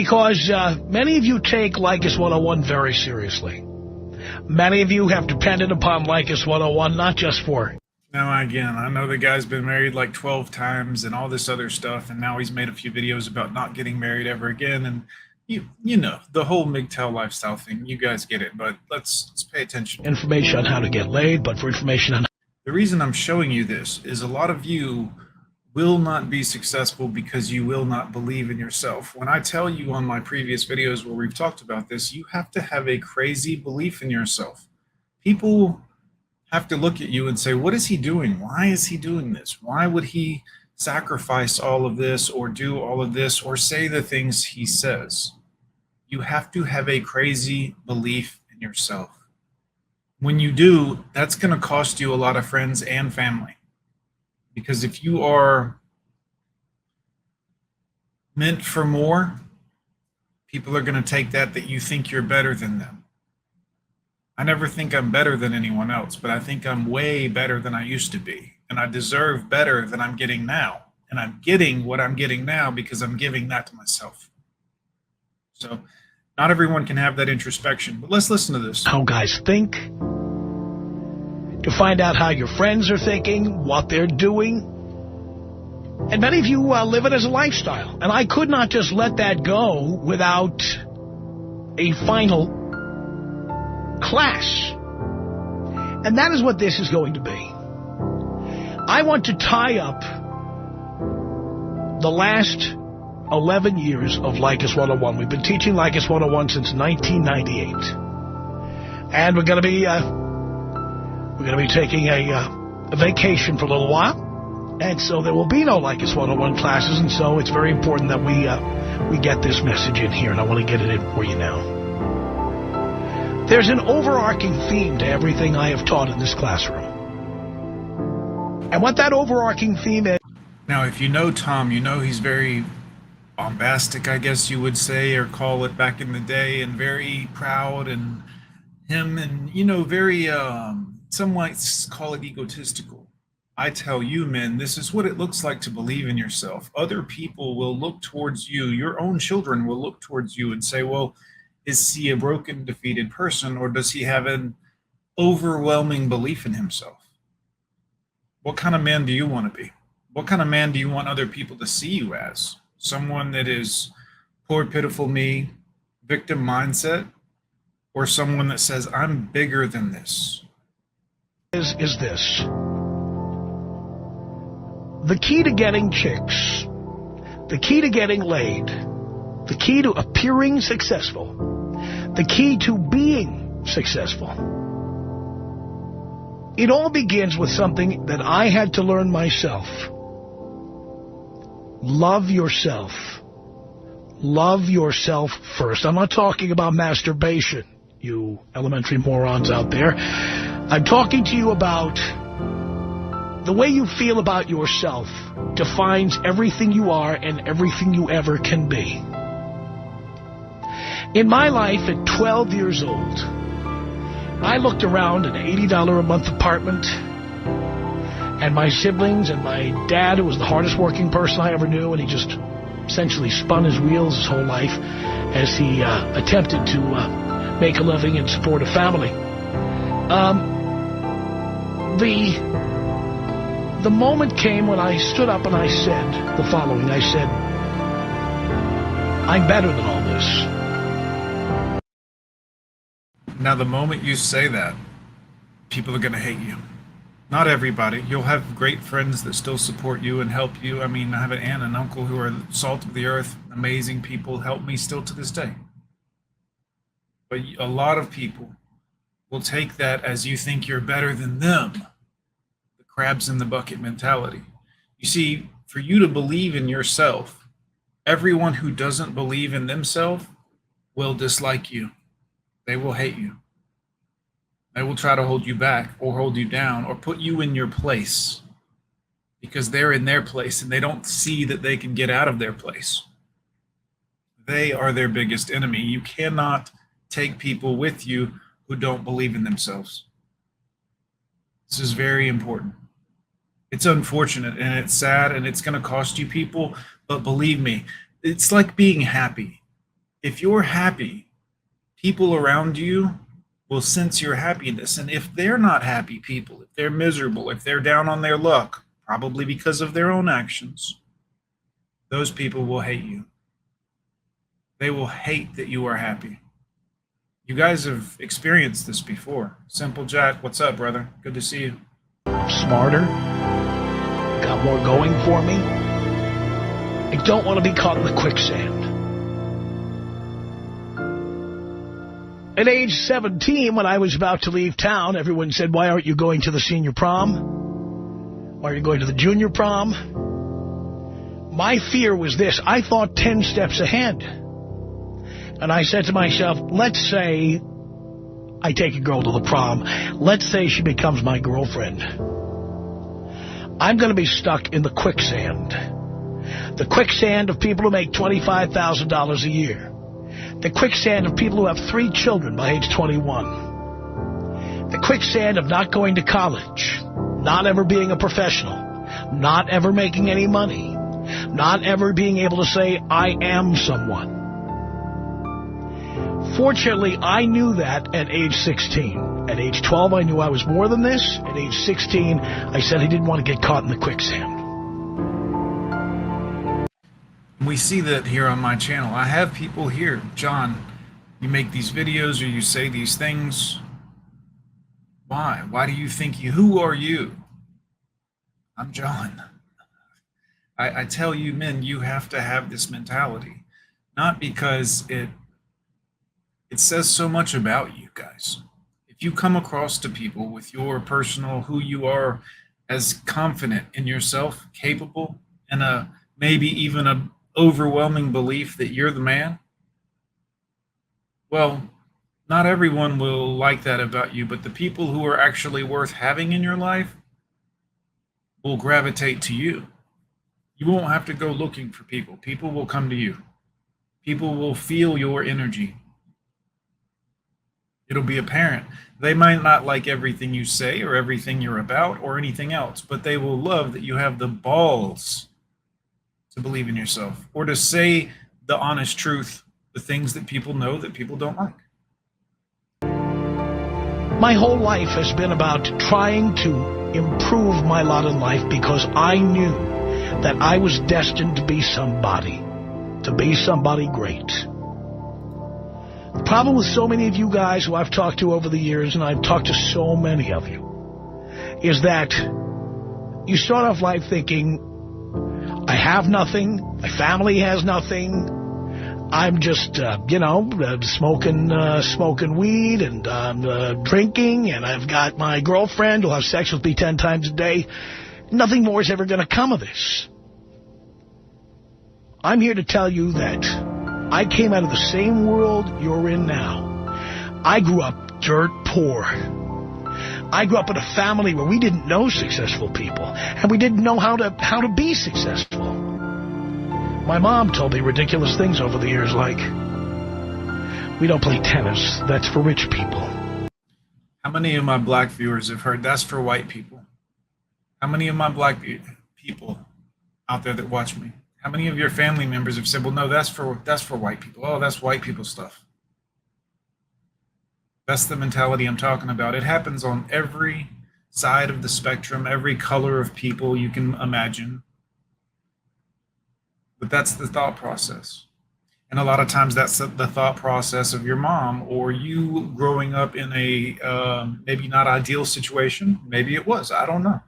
because many of you take Leykis 101 very seriously. Many of you have depended upon Leykis 101 not just for... Now, again, I know the guy's been married like 12 times and all this other stuff, and now he's made a few videos about not getting married ever again, and you know, the whole MGTOW lifestyle thing. You guys get it, but let's pay attention. Information on how to get laid, but for information on... The reason I'm showing you this is a lot of you will not be successful because you will not believe in yourself. When I tell you on my previous videos where we've talked about this, you have to have a crazy belief in yourself. People have to look at you and say, what is he doing? Why is he doing this? Why would he sacrifice all of this or do all of this or say the things he says? You have to have a crazy belief in yourself. When you do, that's going to cost you a lot of friends and family. Because if you are meant for more, people are going to take that you think you're better than them. I never think I'm better than anyone else, but I think I'm way better than I used to be. And I deserve better than I'm getting now. And I'm getting what I'm getting now because I'm giving that to myself. So not everyone can have that introspection, but let's listen to this. How guys think, to find out how your friends are thinking, what they're doing. And many of you live it as a lifestyle. And I could not just let that go without a final class. And that is what this is going to be. I want to tie up the last 11 years of Leykis 101. We've been teaching Leykis 101 since 1998. And we're going to be taking a vacation for a little while. And so there will be no Leykis 101 classes. And so it's very important that we get this message in here. And I want to get it in for you now. There's an overarching theme to everything I have taught in this classroom. And what that overarching theme is... Now, if you know Tom, you know he's very bombastic, I guess you would say, or call it back in the day, and very proud, and him, and, you know, very, some might call it egotistical. I tell you, men, this is what it looks like to believe in yourself. Other people will look towards you. Your own children will look towards you and say, well, is he a broken, defeated person, or does he have an overwhelming belief in himself? What kind of man do you want to be? What kind of man do you want other people to see you as? Someone that is poor, pitiful me, victim mindset, or someone that says, I'm bigger than this? Is this. The key to getting chicks, the key to getting laid, the key to appearing successful, the key to being successful. It all begins with something that I had to learn myself. Love yourself. Love yourself first. I'm not talking about masturbation, you elementary morons out there. I'm talking to you about the way you feel about yourself defines everything you are and everything you ever can be. In my life at 12 years old, I looked around an $80 a month apartment, and my siblings and my dad, who was the hardest working person I ever knew, and he just essentially spun his wheels his whole life as he attempted to make a living and support a family. The moment came when I stood up and I said the following. I said, I'm better than all this. Now, the moment you say that, people are going to hate you. Not everybody. You'll have great friends that still support you and help you. I mean, I have an aunt and uncle who are salt of the earth, amazing people, help me still to this day. But a lot of people will take that as you think you're better than them. The crabs in the bucket mentality. You see, for you to believe in yourself, everyone who doesn't believe in themselves will dislike you. They will hate you. They will try to hold you back or hold you down or put you in your place because they're in their place and they don't see that they can get out of their place. They are their biggest enemy. You cannot take people with you who don't believe in themselves. This is very important. It's unfortunate and it's sad and it's going to cost you people, but believe me, it's like being happy. If you're happy, people around you will sense your happiness. And if they're not happy people, if they're miserable, if they're down on their luck, probably because of their own actions, those people will hate you. They will hate that you are happy. You guys have experienced this before. Simple Jack, what's up, brother? Good to see you. Smarter. Got more going for me. I don't want to be caught in the quicksand. At age 17, when I was about to leave town, everyone said, why aren't you going to the senior prom? Why are you going to the junior prom? My fear was this. I thought 10 steps ahead. And I said to myself, let's say I take a girl to the prom. Let's say she becomes my girlfriend. I'm going to be stuck in the quicksand. The quicksand of people who make $25,000 a year. The quicksand of people who have 3 children by age 21. The quicksand of not going to college. Not ever being a professional. Not ever making any money. Not ever being able to say, I am someone. Fortunately, I knew that at age 16. At age 12, I knew I was more than this. At age 16, I said I didn't want to get caught in the quicksand. We see that here on my channel. I have people here. John, you make these videos or you say these things. Why? Why do you think you? Who are you? I'm John. I tell you, men, you have to have this mentality. Not because it says so much about you guys. If you come across to people with your personal, who you are, as confident in yourself, capable, and maybe even a overwhelming belief that you're the man, well, not everyone will like that about you, but the people who are actually worth having in your life will gravitate to you. You won't have to go looking for people. People will come to you. People will feel your energy. It'll be apparent. They might not like everything you say or everything you're about or anything else, but they will love that you have the balls to believe in yourself or to say the honest truth, the things that people know that people don't like. My whole life has been about trying to improve my lot in life because I knew that I was destined to be somebody great. The problem with so many of you guys who I've talked to over the years, and I've talked to so many of you, is that you start off life thinking, I have nothing, my family has nothing, I'm just, smoking weed and drinking, and I've got my girlfriend who'll have sex with me 10 times a day. Nothing more is ever going to come of this. I'm here to tell you that I came out of the same world you're in now. I grew up dirt poor. I grew up in a family where we didn't know successful people, and we didn't know how to be successful. My mom told me ridiculous things over the years like, we don't play tennis, that's for rich people. How many of my black viewers have heard that's for white people? How many of my black people out there that watch me? How many of your family members have said, well, no, that's for white people. Oh, that's white people stuff. That's the mentality I'm talking about. It happens on every side of the spectrum, every color of people you can imagine. But that's the thought process. And a lot of times that's the thought process of your mom or you growing up in a maybe not ideal situation. Maybe it was. I don't know.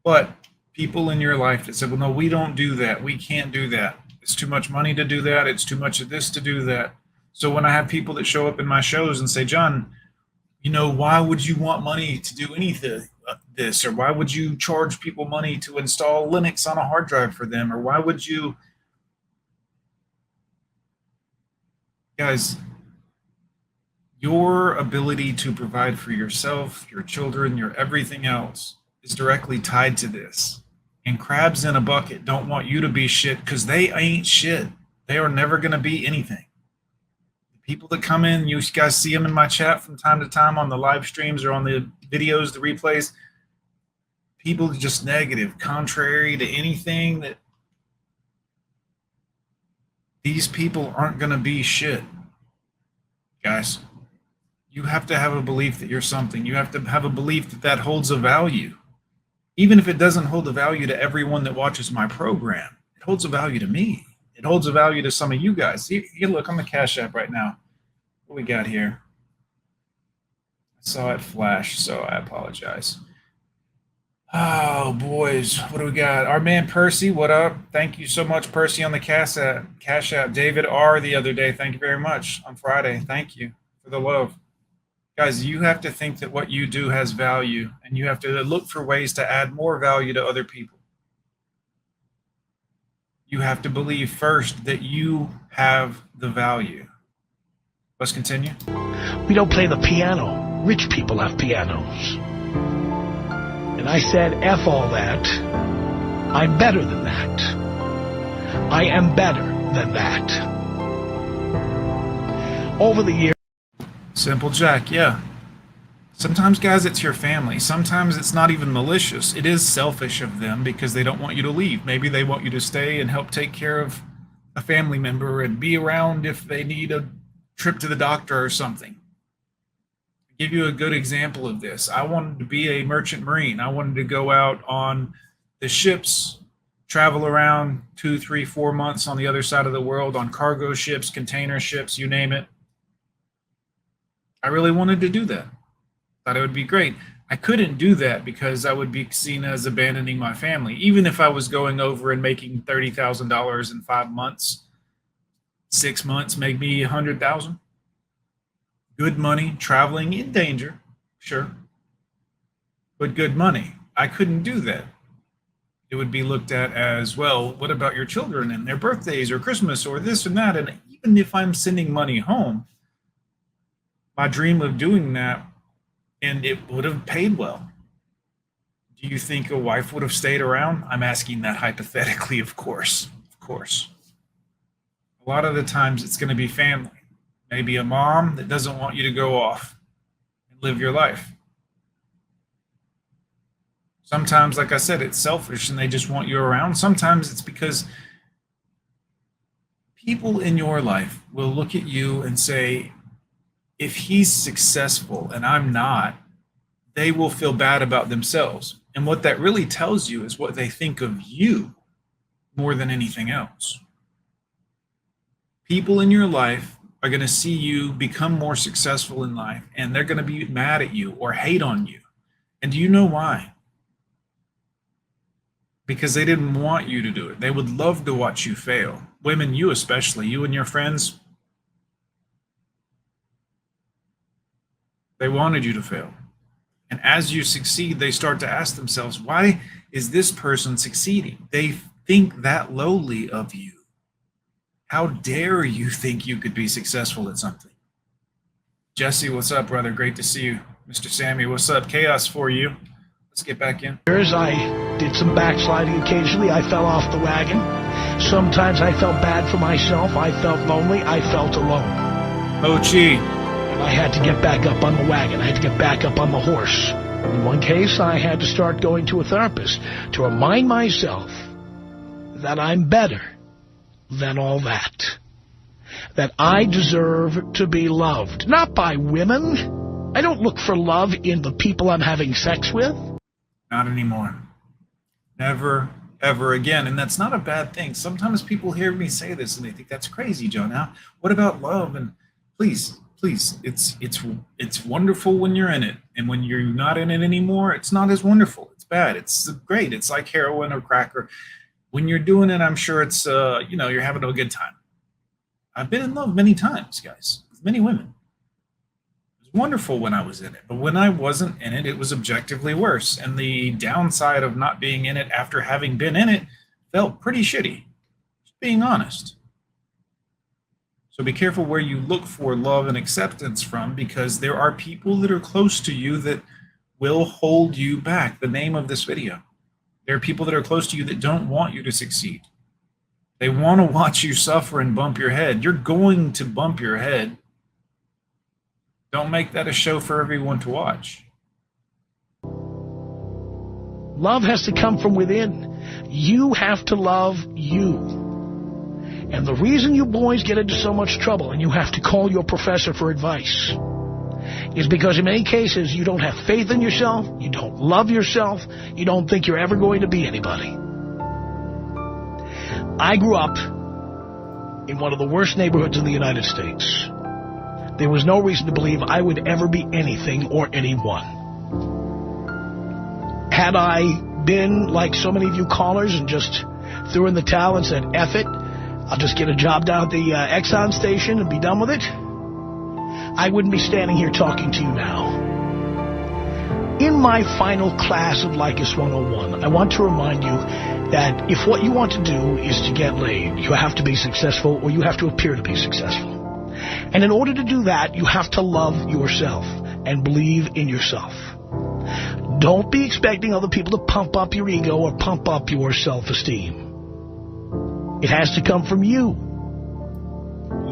But people in your life that said, well, no, we don't do that. We can't do that. It's too much money to do that. It's too much of this to do that. So when I have people that show up in my shows and say, John, why would you want money to do anything this? Or why would you charge people money to install Linux on a hard drive for them? Or why would you? Guys, your ability to provide for yourself, your children, your everything else is directly tied to this. And crabs in a bucket don't want you to be shit because they ain't shit. They are never going to be anything. The people that come in, you guys see them in my chat from time to time on the live streams or on the videos, the replays. People just negative, contrary to anything that These people aren't going to be shit, guys. You have to have a belief that you're something. You have to have a belief that that holds a value. Even if it doesn't hold a value to everyone that watches my program, it holds a value to me. It holds a value to some of you guys. You look on the Cash App right now. What we got here? I saw it flash, so I apologize. Oh, boys, what do we got? Our man Percy, what up? Thank you so much, Percy, on the Cash App. David R. the other day, thank you very much. On Friday, thank you for the love. Guys, you have to think that what you do has value, and you have to look for ways to add more value to other people. You have to believe first that you have the value. Let's continue. We don't play the piano. Rich people have pianos. And I said, F all that. I'm better than that. I am better than that. Over the years. Simple Jack, yeah. Sometimes, guys, it's your family. Sometimes it's not even malicious. It is selfish of them because they don't want you to leave. Maybe they want you to stay and help take care of a family member and be around if they need a trip to the doctor or something. I'll give you a good example of this. I wanted to be a merchant marine. I wanted to go out on the ships, travel around 2, 3, 4 months on the other side of the world on cargo ships, container ships, you name it. I really wanted to do that. Thought it would be great. I couldn't do that because I would be seen as abandoning my family. Even if I was going over and making $30,000 in 5 months, 6 months, maybe $100,000. Good money, traveling in danger, sure, but good money. I couldn't do that. It would be looked at as, well, what about your children and their birthdays or Christmas or this and that? And even if I'm sending money home, my dream of doing that, and it would have paid well. Do you think a wife would have stayed around? I'm asking that hypothetically, of course. Of course. A lot of the times it's going to be family. Maybe a mom that doesn't want you to go off and live your life. Sometimes, like I said, it's selfish and they just want you around. Sometimes it's because people in your life will look at you and say, if he's successful and I'm not, they will feel bad about themselves. And what that really tells you is what they think of you more than anything else. People in your life are going to see you become more successful in life, and they're going to be mad at you or hate on you. And do you know why? Because they didn't want you to do it. They would love to watch you fail. Women, you especially, you and your friends, they wanted you to fail. And as you succeed, they start to ask themselves, why is this person succeeding? They think that lowly of you. How dare you think you could be successful at something? Jesse, what's up, brother? Great to see you. Mr. Sammy, what's up? Chaos for you. Let's get back in. I did some backsliding occasionally. I fell off the wagon. Sometimes I felt bad for myself. I felt lonely. I felt alone. Mochi. And I had to get back up on the wagon. I had to get back up on the horse. In one case, I had to start going to a therapist to remind myself that I'm better than all that. That I deserve to be loved. Not by women. I don't look for love in the people I'm having sex with. Not anymore. Never, ever again. And that's not a bad thing. Sometimes people hear me say this and they think, that's crazy, Joe. Now, what about love? And please, it's wonderful when you're in it. And when you're not in it anymore, it's not as wonderful. It's bad. It's great. It's like heroin or crack. Or when you're doing it, I'm sure it's, you're having a good time. I've been in love many times, guys, with many women. It was wonderful when I was in it. But when I wasn't in it, it was objectively worse. And the downside of not being in it after having been in it felt pretty shitty. Just being honest. So be careful where you look for love and acceptance from, because there are people that are close to you that will hold you back. The name of this video. There are people that are close to you that don't want you to succeed. They want to watch you suffer and bump your head. You're going to bump your head. Don't make that a show for everyone to watch. Love has to come from within. You have to love you. And the reason you boys get into so much trouble and you have to call your professor for advice is because in many cases you don't have faith in yourself, you don't love yourself, you don't think you're ever going to be anybody. I grew up in one of the worst neighborhoods in the United States. There was no reason to believe I would ever be anything or anyone. Had I been like so many of you callers and just threw in the towel and said, F it, I'll just get a job down at the Exxon station and be done with it, I wouldn't be standing here talking to you now. In my final class of Leykis 101, I want to remind you that if what you want to do is to get laid, you have to be successful or you have to appear to be successful. And in order to do that, you have to love yourself and believe in yourself. Don't be expecting other people to pump up your ego or pump up your self-esteem. It has to come from you.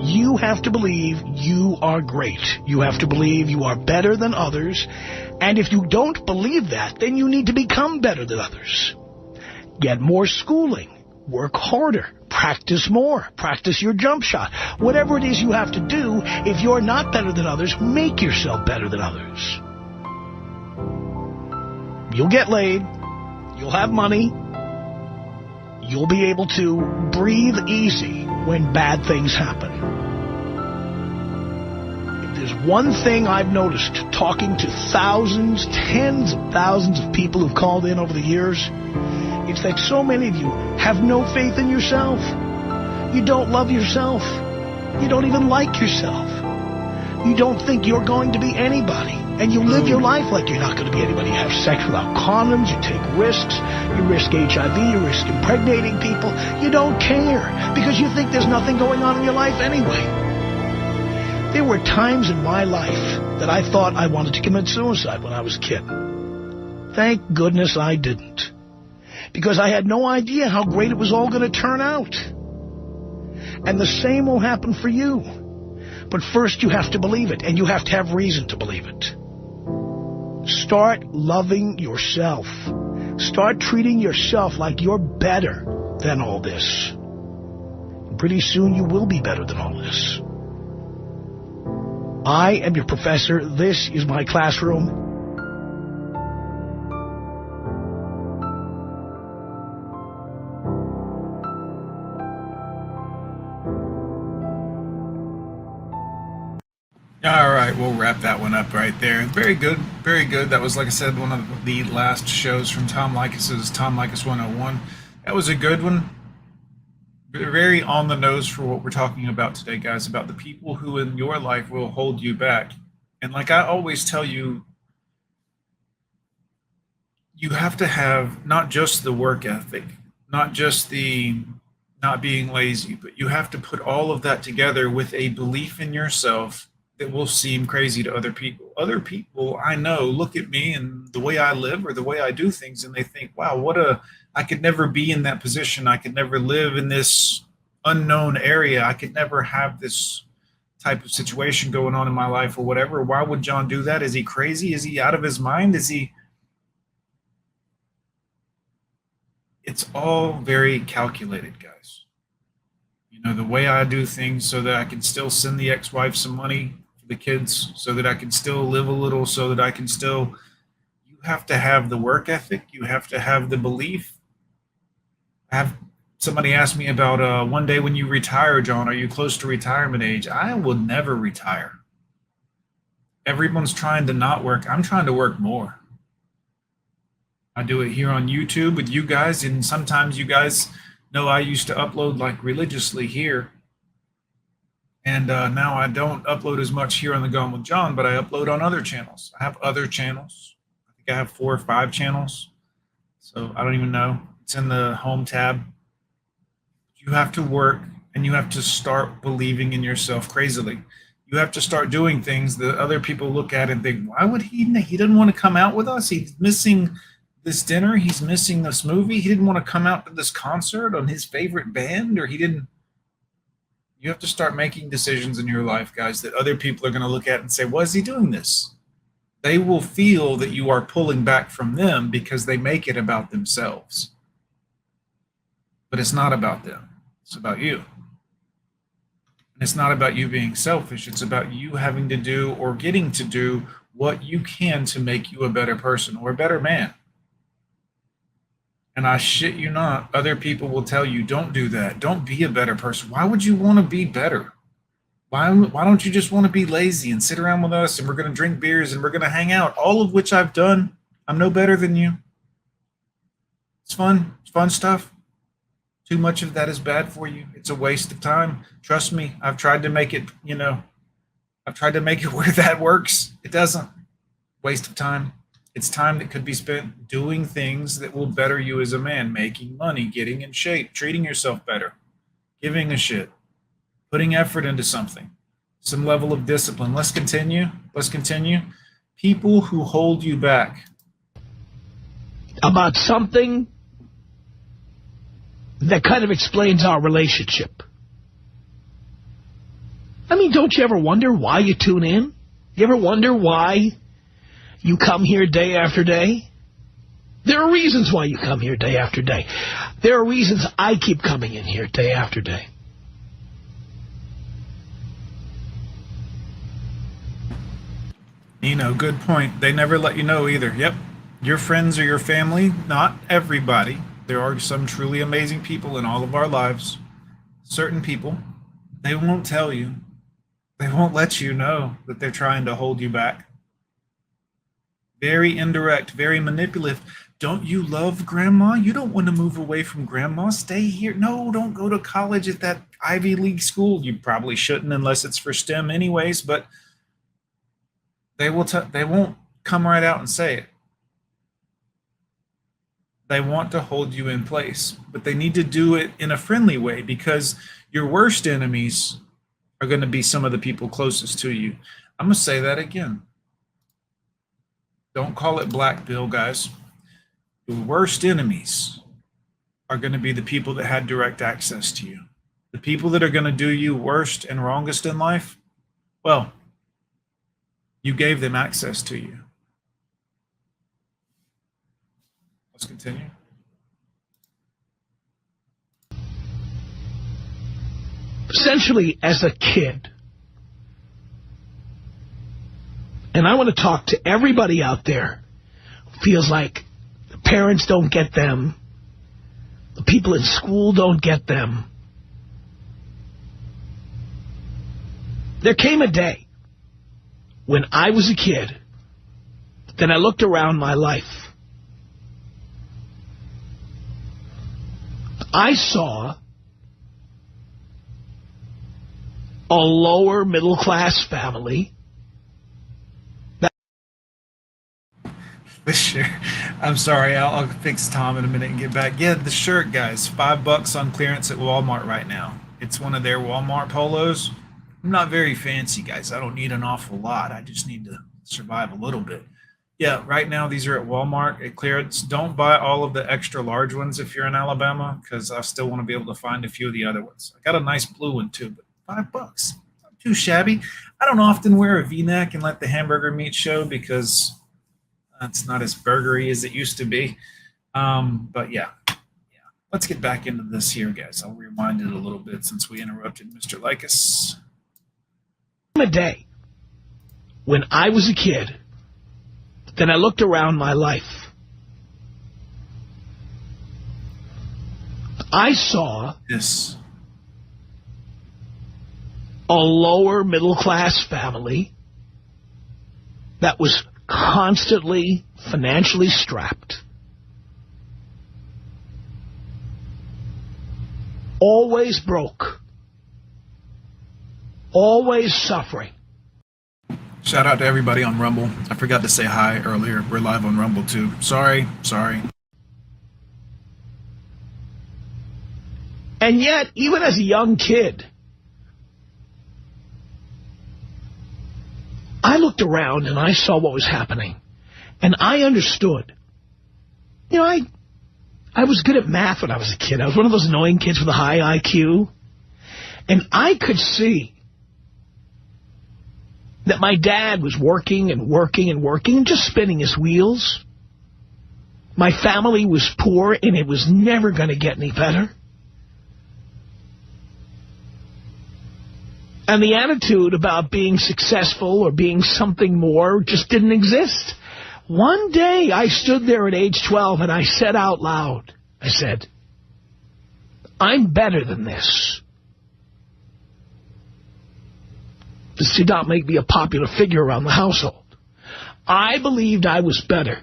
You have to believe you are great. You have to believe you are better than others. And if you don't believe that, then you need to become better than others. Get more schooling. Work harder. Practice more. Practice your jump shot. Whatever it is you have to do, if you're not better than others, make yourself better than others. You'll get laid. You'll have money. You'll be able to breathe easy when bad things happen. If there's one thing I've noticed talking to thousands, tens of thousands of people who've called in over the years, it's that so many of you have no faith in yourself. You don't love yourself. You don't even like yourself. You don't think you're going to be anybody. And you live your life like you're not going to be anybody. You have sex without condoms. You take risks. You risk HIV. You risk impregnating people. You don't care because you think there's nothing going on in your life anyway. There were times in my life that I thought I wanted to commit suicide when I was a kid. Thank goodness I didn't. Because I had no idea how great it was all going to turn out. And the same will happen for you. But first you have to believe it, and you have to have reason to believe it. Start loving yourself. Start treating yourself like you're better than all this. And pretty soon you will be better than all this. I am your professor. This is my classroom. All right, we'll wrap that one up right there. Very good, very good. That was, like I said, one of the last shows from Tom Leykis' Tom Leykis 101. That was a good one. Very on the nose for what we're talking about today, guys, about the people who in your life will hold you back. And like I always tell you, you have to have not just the work ethic, not just the not being lazy, but you have to put all of that together with a belief in yourself that will seem crazy to other people. Other people I know look at me and the way I live or the way I do things, and they think, wow, I could never be in that position. I could never live in this unknown area. I could never have this type of situation going on in my life or whatever. Why would John do that? Is he crazy? Is he out of his mind? It's all very calculated, guys. You know, the way I do things so that I can still send the ex-wife some money for the kids, so that I can still live a little, so that I can still, you have to have the work ethic. You have to have the belief. Somebody asked me about one day when you retire, John, are you close to retirement age? I will never retire. Everyone's trying to not work. I'm trying to work more. I do it here on YouTube with you guys, and sometimes you guys know I used to upload like religiously here. And now I don't upload as much here on the Gone with John, but I upload on other channels. I have other channels. I think I have 4 or 5 channels. So I don't even know. It's in the home tab. You have to work, and you have to start believing in yourself crazily. You have to start doing things that other people look at and think, why would he didn't want to come out with us? He's missing this dinner. He's missing this movie. He didn't want to come out to this concert on his favorite band, or he didn't. You have to start making decisions in your life, guys, that other people are going to look at and say, why is he doing this? They will feel that you are pulling back from them because they make it about themselves. But it's not about them. It's about you. It's not about you being selfish. It's about you having to do or getting to do what you can to make you a better person or a better man. And I shit you not, other people will tell you, don't do that. Don't be a better person. Why would you want to be better? Why don't you just want to be lazy and sit around with us and we're going to drink beers and we're going to hang out, all of which I've done. I'm no better than you. It's fun. It's fun stuff. Too much of that is bad for you. It's a waste of time. Trust me, I've tried to make it, I've tried to make it where that works. It doesn't. Waste of time. It's time that could be spent doing things that will better you as a man, making money, getting in shape, treating yourself better, giving a shit, putting effort into something, some level of discipline. Let's continue. Let's continue. People who hold you back. About something that kind of explains our relationship. I mean, don't you ever wonder why you tune in? You ever wonder why you come here day after day? There are reasons why you come here day after day. There are reasons I keep coming in here day after day. Good point. They never let you know either. Yep. Your friends or your family, not everybody. There are some truly amazing people in all of our lives. Certain people, they won't tell you. They won't let you know that they're trying to hold you back. Very indirect, very manipulative. Don't you love grandma? You don't want to move away from grandma. Stay here. No, don't go to college at that Ivy League school. You probably shouldn't unless it's for STEM anyways, but they won't come right out and say it. They want to hold you in place, but they need to do it in a friendly way because your worst enemies are going to be some of the people closest to you. I'm going to say that again. Don't call it black pill, guys. The worst enemies are going to be the people that had direct access to you. The people that are going to do you worst and wrongest in life, well, you gave them access to you. Let's continue. Essentially, as a kid, and I want to talk to everybody out there who feels like the parents don't get them, the people in school don't get them. There came a day when I was a kid, then I looked around my life. I saw a lower middle class family. The shirt. I'm sorry, I'll fix Tom in a minute and get back. Yeah, the shirt, guys, $5 on clearance at Walmart right now. It's one of their Walmart polos. I'm not very fancy, guys. I don't need an awful lot. I just need to survive a little bit. Yeah, right now these are at Walmart at clearance. Don't buy all of the extra large ones if you're in Alabama, because I still want to be able to find a few of the other ones. I got a nice blue one too, but $5. Not too shabby. I don't often wear a V-neck and let the hamburger meat show because it's not as burgery as it used to be. But yeah. Let's get back into this here, guys. I'll rewind it a little bit since we interrupted Mr. Leykis. A day when I was a kid, then I looked around my life. I saw this a lower middle class family that was constantly financially strapped, always broke, always suffering. Shout out to everybody on Rumble. I forgot to say hi earlier. We're live on Rumble too. Sorry. And yet, even as a young kid, I looked around and I saw what was happening. And I understood. You know, I was good at math when I was a kid. I was one of those annoying kids with a high IQ. And I could see that my dad was working and working and working, just spinning his wheels. My family was poor, and it was never going to get any better. And the attitude about being successful or being something more just didn't exist. One day I stood there at age 12 and I said out loud, I said, I'm better than this. This did not make me a popular figure around the household. I believed I was better.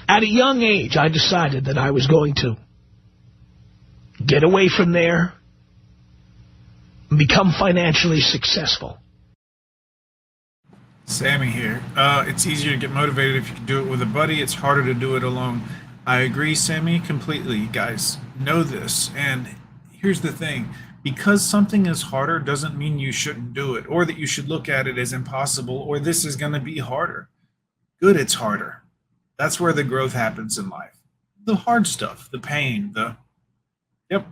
At a young age, I decided that I was going to get away from there and become financially successful. Sammy here. It's easier to get motivated if you can do it with a buddy. It's harder to do it alone. I agree, Sammy, completely. Guys, know this. And here's the thing. Because something is harder doesn't mean you shouldn't do it, or that you should look at it as impossible, or this is going to be harder. Good, it's harder. That's where the growth happens in life. The hard stuff, the pain, Yep,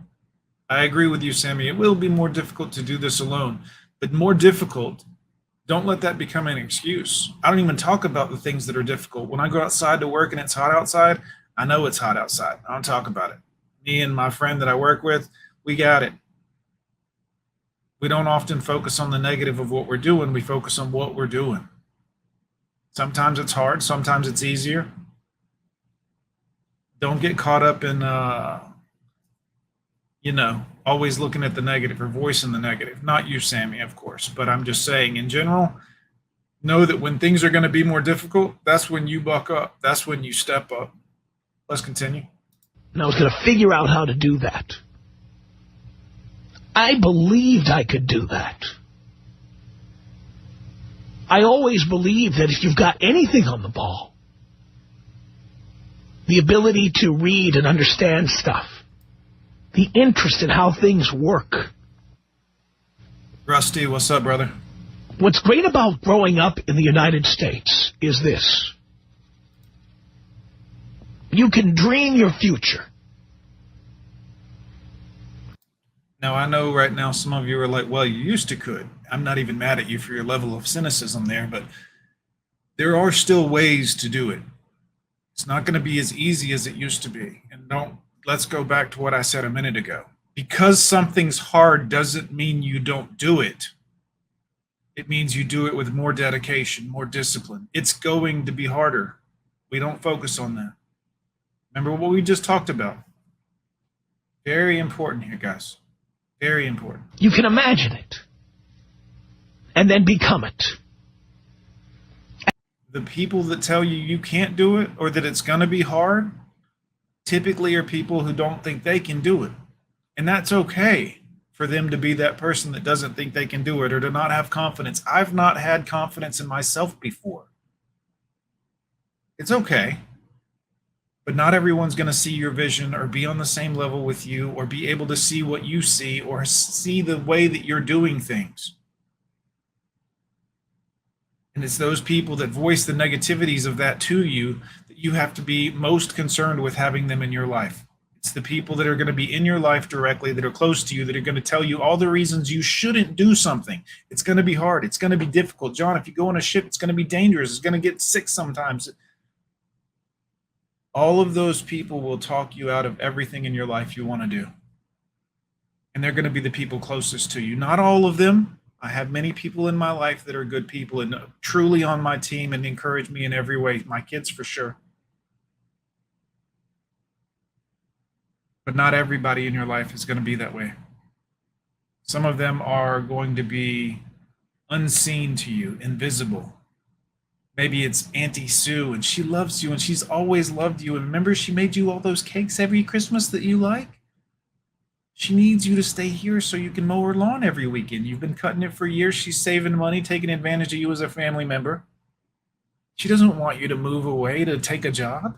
I agree with you, Sammy. It will be more difficult to do this alone, but more difficult, don't let that become an excuse. I don't even talk about the things that are difficult. When I go outside to work and it's hot outside, I know it's hot outside. I don't talk about it. Me and my friend that I work with, we got it. We don't often focus on the negative of what we're doing. We focus on what we're doing. Sometimes it's hard. Sometimes it's easier. Don't get caught up in, always looking at the negative or voicing the negative. Not you, Sammy, of course. But I'm just saying, in general, know that when things are going to be more difficult, that's when you buck up. That's when you step up. Let's continue. And I was going to figure out how to do that. I believed I could do that. I always believed that if you've got anything on the ball, the ability to read and understand stuff, the interest in how things work. Rusty, what's up, brother? What's great about growing up in the United States is this. You can dream your future. Now, I know right now some of you are like, well, you used to could. I'm not even mad at you for your level of cynicism there, but there are still ways to do it. It's not going to be as easy as it used to be. And let's go back to what I said a minute ago. Because something's hard doesn't mean you don't do it. It means you do it with more dedication, more discipline. It's going to be harder. We don't focus on that. Remember what we just talked about. Very important here, guys. Very important. You can imagine it and then become it. The people that tell you you can't do it or that it's going to be hard typically are people who don't think they can do it. And that's okay for them to be that person that doesn't think they can do it or to not have confidence. I've not had confidence in myself before. It's okay. But not everyone's going to see your vision or be on the same level with you or be able to see what you see or see the way that you're doing things. And it's those people that voice the negativities of that to you that you have to be most concerned with having them in your life. It's the people that are going to be in your life directly, that are close to you, that are going to tell you all the reasons you shouldn't do something. It's going to be hard. It's going to be difficult. John, if you go on a ship, it's going to be dangerous. It's going to get sick sometimes. All of those people will talk you out of everything in your life you want to do. And they're going to be the people closest to you. Not all of them. I have many people in my life that are good people and truly on my team and encourage me in every way. My kids for sure. But not everybody in your life is going to be that way. Some of them are going to be unseen to you, invisible. Maybe it's Auntie Sue, and she loves you, and she's always loved you. And remember, she made you all those cakes every Christmas that you like? She needs you to stay here so you can mow her lawn every weekend. You've been cutting it for years. She's saving money, taking advantage of you as a family member. She doesn't want you to move away to take a job.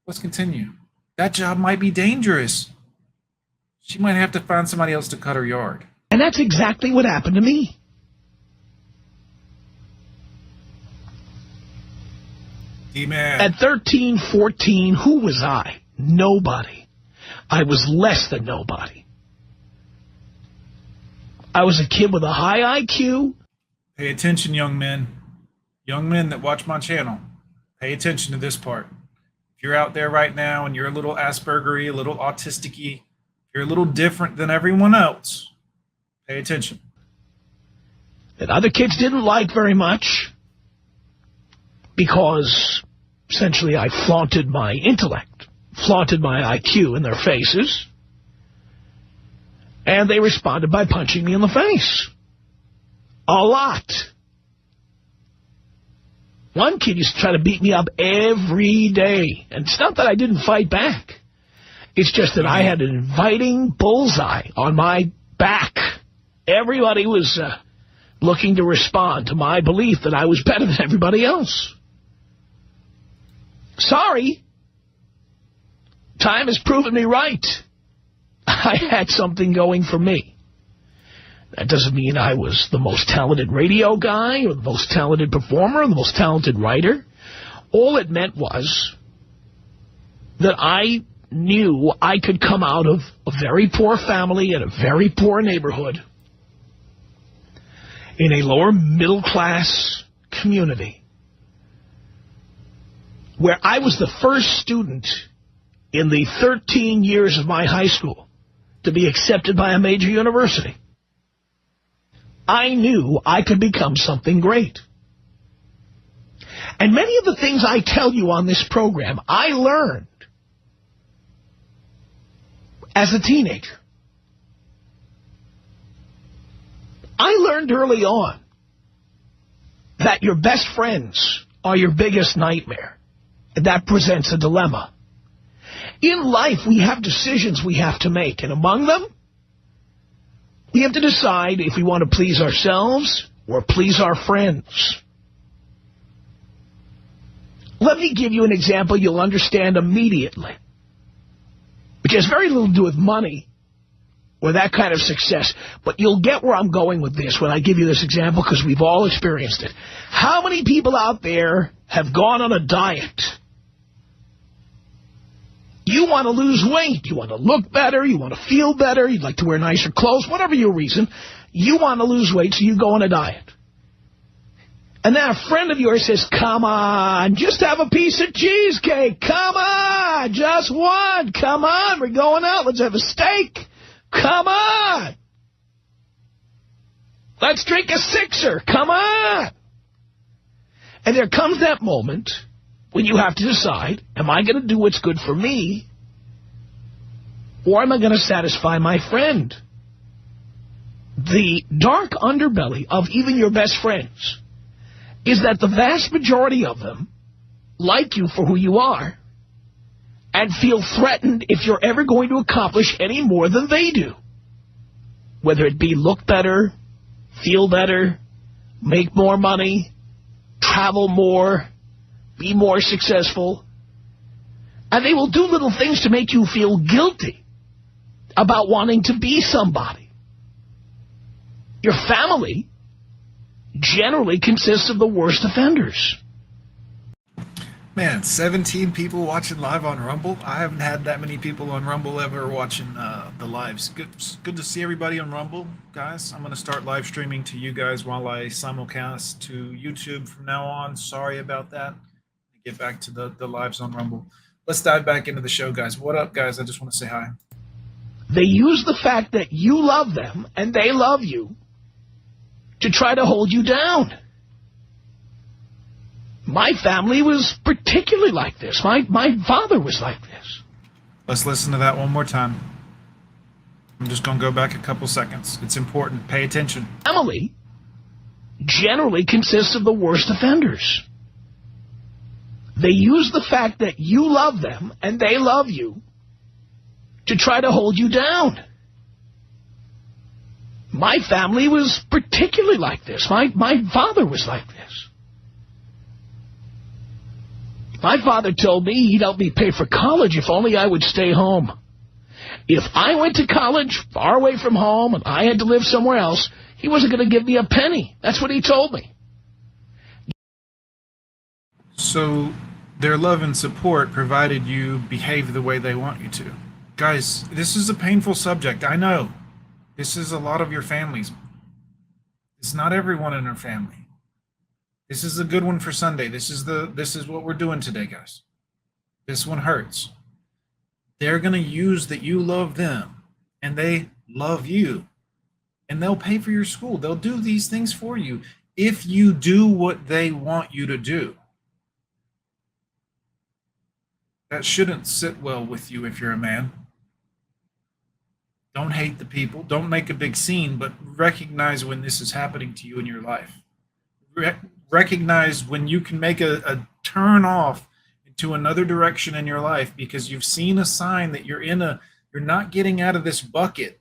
Let's continue. That job might be dangerous. She might have to find somebody else to cut her yard. And that's exactly what happened to me. D-man. At 13, 14, who was I? Nobody. I was less than nobody. I was a kid with a high IQ. Pay attention, young men. Young men that watch my channel. Pay attention to this part. If you're out there right now and you're a little Asperger-y, a little autistic-y, You're a little different than everyone else. Pay attention. That other kids didn't like very much because essentially I flaunted my intellect, flaunted my IQ in their faces, and they responded by punching me in the face. A lot. One kid used to try to beat me up every day, and it's not that I didn't fight back. It's just that I had an inviting bullseye on my back. Everybody was looking to respond to my belief that I was better than everybody else. Sorry. Time has proven me right. I had something going for me. That doesn't mean I was the most talented radio guy or the most talented performer or the most talented writer. All it meant was that I knew I could come out of a very poor family in a very poor neighborhood in a lower middle class community where I was the first student in the 13 years of my high school to be accepted by a major university. I knew I could become something great. And many of the things I tell you on this program, I learned as a teenager. I learned early on that your best friends are your biggest nightmare. And that presents a dilemma. In life, we have decisions we have to make. And among them, we have to decide if we want to please ourselves or please our friends. Let me give you an example you'll understand immediately, which has very little to do with money or that kind of success. But you'll get where I'm going with this when I give you this example, because we've all experienced it. How many people out there have gone on a diet? You want to lose weight. You want to look better. You want to feel better. You'd like to wear nicer clothes. Whatever your reason, you want to lose weight, so you go on a diet. And then a friend of yours says, come on, just have a piece of cheesecake. Come on, just one. Come on, we're going out. Let's have a steak. Come on. Let's drink a sixer. Come on. And there comes that moment when you have to decide, am I going to do what's good for me, or am I going to satisfy my friend? The dark underbelly of even your best friends is that the vast majority of them like you for who you are and feel threatened if you're ever going to accomplish any more than they do. Whether it be look better, feel better, make more money, travel more, be more successful. And they will do little things to make you feel guilty about wanting to be somebody. Your family generally consists of the worst offenders. Man, 17 people watching live on Rumble. I haven't had that many people on Rumble ever watching the lives. Good to see everybody on Rumble, guys. I'm going to start live streaming to you guys while I simulcast to YouTube from now on. Sorry about that. Get back to the lives on Rumble. Let's dive back into the show, guys. What up, guys? I just want to say hi. They use the fact that you love them and they love you to try to hold you down. My family was particularly like this. My father was like this. Let's listen to that one more time. I'm just going to go back a couple seconds. It's important. Pay attention. Family generally consists of the worst offenders. They use the fact that you love them and they love you to try to hold you down. My family was particularly like this. My father was like this. My father told me he'd help me pay for college if only I would stay home. If I went to college far away from home and I had to live somewhere else, he wasn't going to give me a penny. That's what he told me. So their love and support provided you behave the way they want you to. Guys, this is a painful subject. I know. This is a lot of your families. It's not everyone in our family. This is a good one for Sunday. This is what we're doing today, guys. This one hurts. They're going to use that you love them and they love you, and they'll pay for your school. They'll do these things for you if you do what they want you to do. That shouldn't sit well with you if you're a man. Don't hate the people. Don't make a big scene, but recognize when this is happening to you in your life. Recognize when you can make a turn off into another direction in your life because you've seen a sign that you're not getting out of this bucket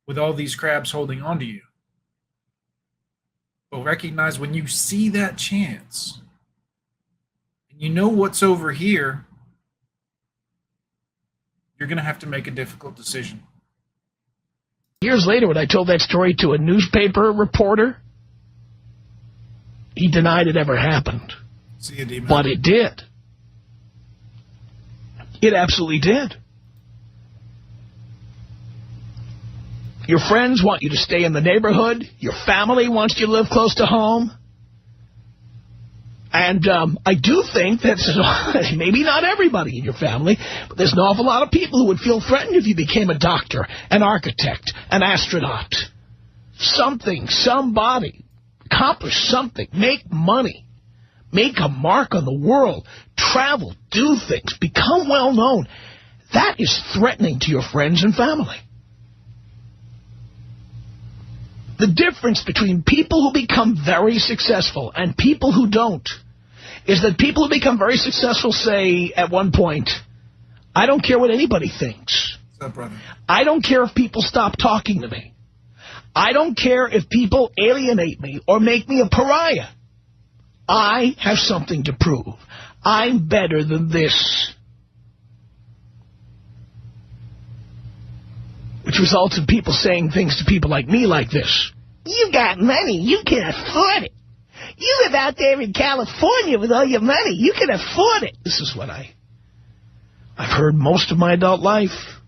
with all these crabs holding on to you. But recognize when you see that chance and you know what's over here, you're going to have to make a difficult decision. Years later, when I told that story to a newspaper reporter, he denied it ever happened. See you, D-Man. But it did. It absolutely did. Your friends want you to stay in the neighborhood. Your family wants you to live close to home. And I do think that maybe not everybody in your family, but there's an awful lot of people who would feel threatened if you became a doctor, an architect, an astronaut. Something, somebody. Accomplish something. Make money. Make a mark on the world. Travel. Do things. Become well known. That is threatening to your friends and family. The difference between people who become very successful and people who don't is that people who become very successful say at one point, I don't care what anybody thinks. What's up, brother? I don't care if people stop talking to me. I don't care if people alienate me or make me a pariah. I have something to prove. I'm better than this. Which results in people saying things to people like me like this. You got money. You can afford it. You live out there in California with all your money. You can afford it. This is what I've heard most of my adult life.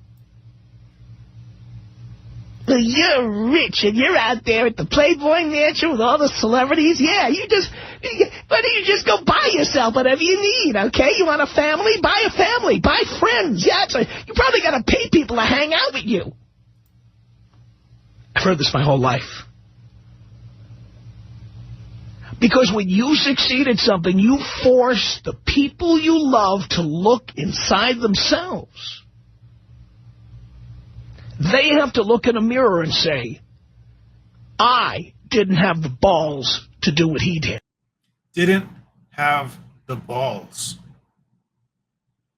Well, you're rich and you're out there at the Playboy Mansion with all the celebrities. Yeah, why don't you just go buy yourself whatever you need, okay? You want a family? Buy a family. Buy friends. Yeah, you probably got to pay people to hang out with you. I've heard this my whole life. Because when you succeed at something, you force the people you love to look inside themselves. They have to look in a mirror and say, I didn't have the balls to do what he did. Didn't have the balls.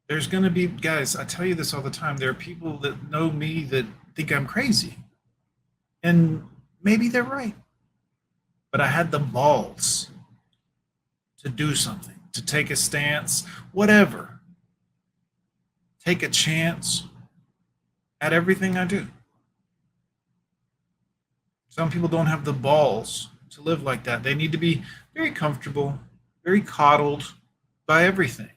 There's going to be, guys, I tell you this all the time, there are people that know me that think I'm crazy. And maybe they're right. But I had the balls to do something, to take a stance, whatever. Take a chance at everything I do. Some people don't have the balls to live like that. They need to be very comfortable, very coddled by everything.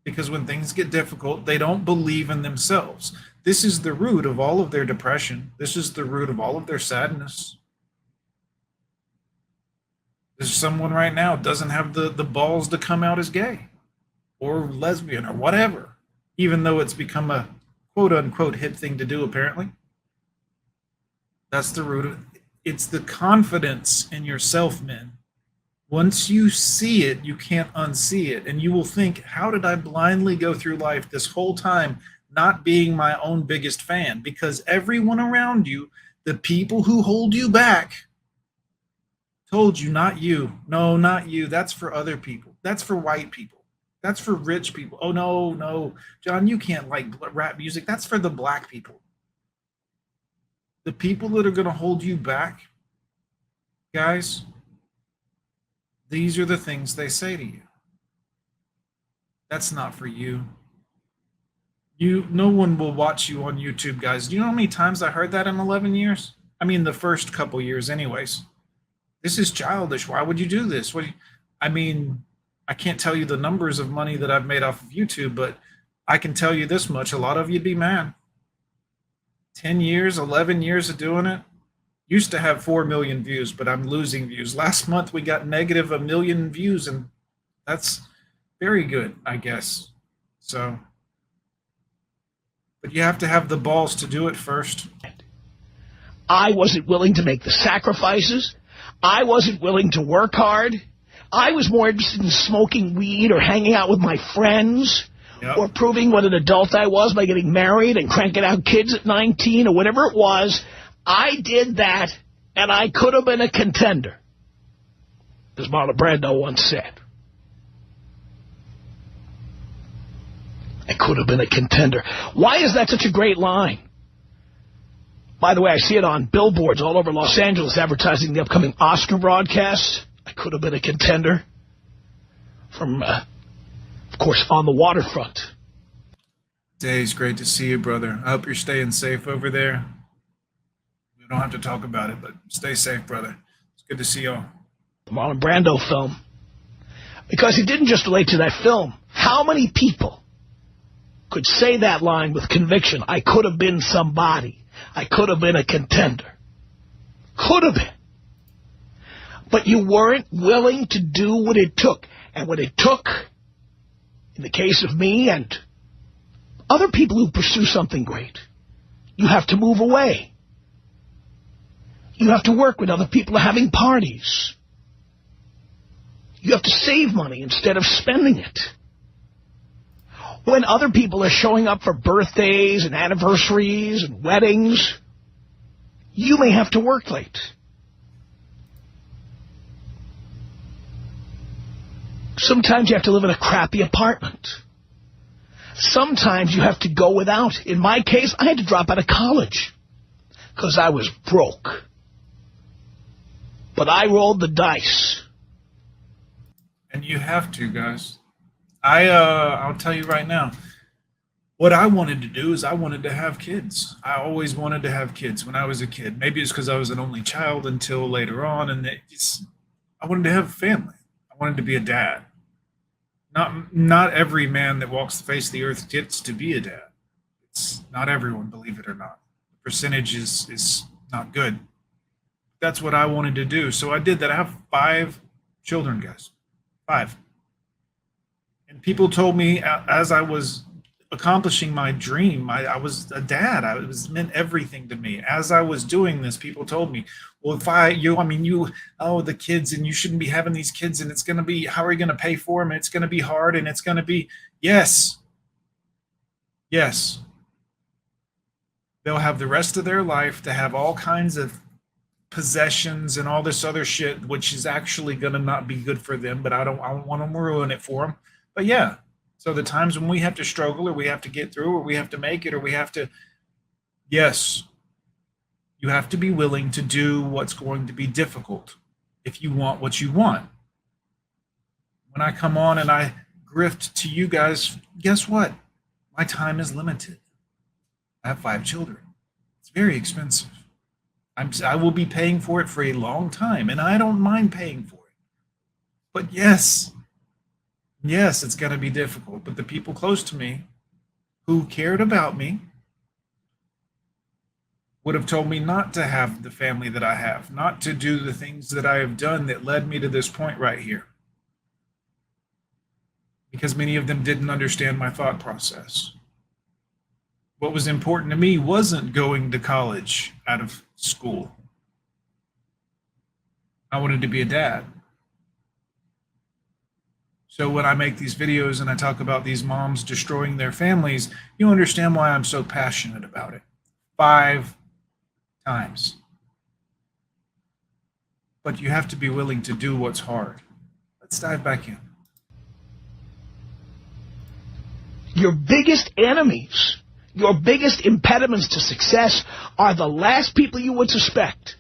Because when things get difficult, they don't believe in themselves. This is the root of all of their depression. This is the root of all of their sadness. There's someone right now doesn't have the balls to come out as gay or lesbian or whatever, even though it's become a quote-unquote hip thing to do, apparently. That's the root of it. It's the confidence in yourself, men. Once you see it, you can't unsee it. And you will think, how did I blindly go through life this whole time not being my own biggest fan? Because everyone around you, the people who hold you back, told you, not you. No, not you. That's for other people. That's for white people. That's for rich people. Oh, no, John, you can't like rap music. That's for the black people. The people that are going to hold you back, guys, these are the things they say to you. That's not for you. No one will watch you on YouTube, guys. Do you know how many times I heard that in 11 years? I mean, the first couple years anyways. This is childish. Why would you do this? I mean, I can't tell you the numbers of money that I've made off of YouTube, but I can tell you this much. A lot of you'd be mad. 10 years, 11 years of doing it. Used to have 4 million views, but I'm losing views. Last month, we got negative 1 million views, and that's very good, I guess. So But you have to have the balls to do it first. I wasn't willing to make the sacrifices. I wasn't willing to work hard. I was more interested in smoking weed or hanging out with my friends or proving what an adult I was by getting married and cranking out kids at 19 or whatever it was. I did that, and I could have been a contender, as Marlon Brando once said. I could have been a contender. Why is that such a great line? By the way, I see it on billboards all over Los Angeles advertising the upcoming Oscar broadcast. I could have been a contender. From, of course, On the Waterfront. Dave's great to see you, brother. I hope you're staying safe over there. We don't have to talk about it, but stay safe, brother. It's good to see y'all. The Marlon Brando film. Because it didn't just relate to that film. How many people could say that line with conviction? I could have been somebody. I could have been a contender. Could have been. But you weren't willing to do what it took. And what it took, in the case of me and other people who pursue something great, you have to move away. You have to work when other people are having parties. You have to save money instead of spending it. When other people are showing up for birthdays and anniversaries and weddings, you may have to work late. Sometimes you have to live in a crappy apartment. Sometimes you have to go without. In my case, I had to drop out of college because I was broke. But I rolled the dice. And you have to, guys. I'll tell you right now, what I wanted to do is I wanted to have kids. I always wanted to have kids when I was a kid. Maybe it's because I was an only child until later on, and I wanted to have a family. I wanted to be a dad. Not every man that walks the face of the earth gets to be a dad. It's not everyone, believe it or not. The percentage is not good. That's what I wanted to do. So I did that. I have 5 children, guys. 5. And people told me as I was accomplishing my dream, I was a dad. It meant everything to me. As I was doing this, people told me, well, the kids, and you shouldn't be having these kids, and it's going to be, how are you going to pay for them? And it's going to be hard, and it's going to be, yes. They'll have the rest of their life to have all kinds of possessions and all this other shit, which is actually going to not be good for them, but I don't want to ruin it for them. But yeah, so the times when we have to struggle or we have to get through or we have to make it or we have to, yes, you have to be willing to do what's going to be difficult if you want what you want. When I come on and I grift to you guys, guess what? My time is limited. I have 5 children. It's very expensive. I will be paying for it for a long time, and I don't mind paying for it. But yes, it's going to be difficult. But the people close to me who cared about me would have told me not to have the family that I have, not to do the things that I have done that led me to this point right here. Because many of them didn't understand my thought process. What was important to me wasn't going to college out of school. I wanted to be a dad. So when I make these videos and I talk about these moms destroying their families, you understand why I'm so passionate about it. 5 times. But you have to be willing to do what's hard. Let's dive back in. Your biggest enemies, your biggest impediments to success are the last people you would suspect.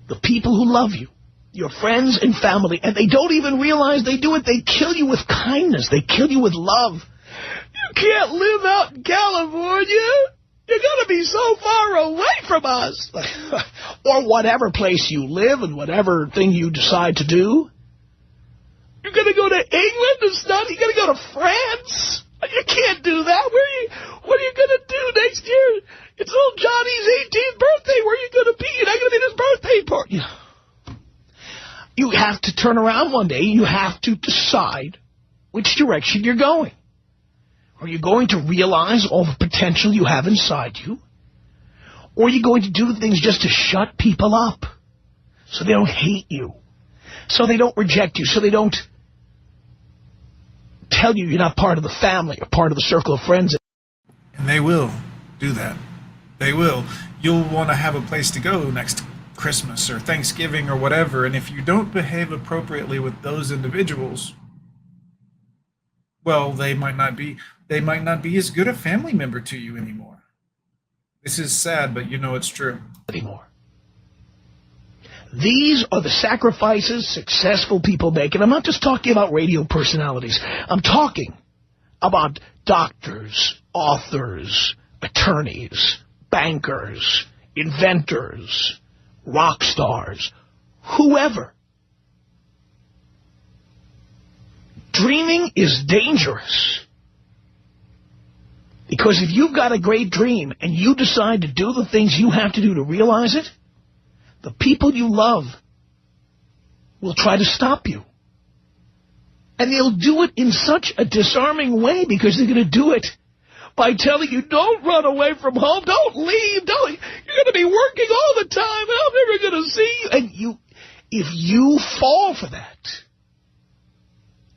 The people who love you, your friends and family, and they don't even realize they do it. They kill you with kindness. They kill you with love. You can't live out in California. You're going to be so far away from us. Or whatever place you live and whatever thing you decide to do. You're going to go to England and study? You're going to go to France? You can't do that. What are you going to do next year? It's old Johnny's 18th birthday. Where are you going to be? You're not going to be at his birthday party. You have to turn around one day. You have to decide which direction you're going. Are you going to realize all the potential you have inside you, or are you going to do things just to shut people up so they don't hate you, so they don't reject you, so they don't tell you you're not part of the family or part of the circle of friends? And they will do that. They will. You'll want to have a place to go next Christmas or Thanksgiving or whatever, and if you don't behave appropriately with those individuals, well, they might not be as good a family member to you anymore. This is sad, but you know it's true. Anymore. These are the sacrifices successful people make. And I'm not just talking about radio personalities. I'm talking about doctors, authors, attorneys, bankers, inventors, rock stars, whoever. Dreaming is dangerous. Because if you've got a great dream and you decide to do the things you have to do to realize it, the people you love will try to stop you. And they'll do it in such a disarming way because they're going to do it by telling you, don't run away from home, don't leave, you're going to be working all the time, I'm never going to see you. And if you fall for that,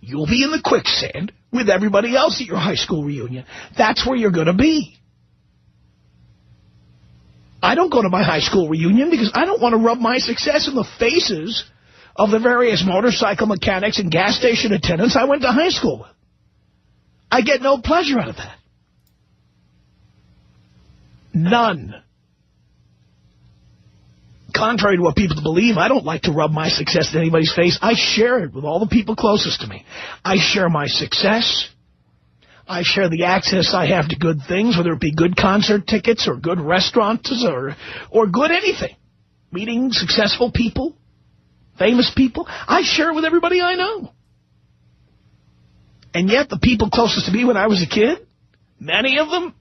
you'll be in the quicksand with everybody else at your high school reunion. That's where you're going to be. I don't go to my high school reunion because I don't want to rub my success in the faces of the various motorcycle mechanics and gas station attendants I went to high school with. I get no pleasure out of that. None. Contrary to what people believe, I don't like to rub my success in anybody's face. I share it with all the people closest to me. I share my success. I share the access I have to good things, whether it be good concert tickets or good restaurants or good anything. Meeting successful people, famous people. I share it with everybody I know. And yet the people closest to me when I was a kid, many of them,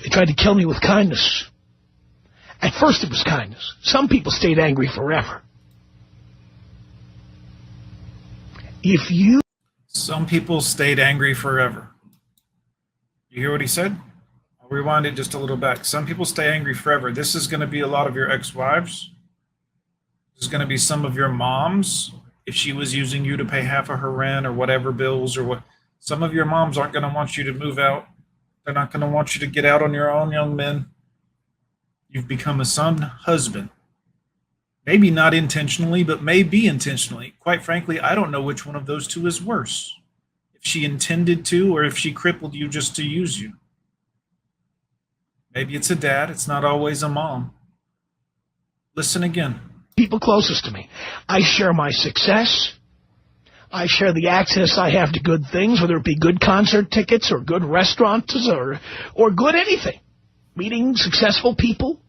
they tried to kill me with kindness. At first it was kindness. Some people stayed angry forever. Some people stayed angry forever. You hear what he said? I'll rewind it just a little back. Some people stay angry forever. This is going to be a lot of your ex-wives. This is going to be some of your moms. If she was using you to pay half of her rent or whatever bills or what, some of your moms aren't going to want you to move out. They're not going to want you to get out on your own, young men. You've become a son husband. Maybe not intentionally, but maybe intentionally. Quite frankly, I don't know which one of those two is worse. If she intended to, or if she crippled you just to use you. Maybe it's a dad. It's not always a mom. Listen again. People closest to me. I share my success. I share the access I have to good things, whether it be good concert tickets or good restaurants or good anything. Meeting successful people,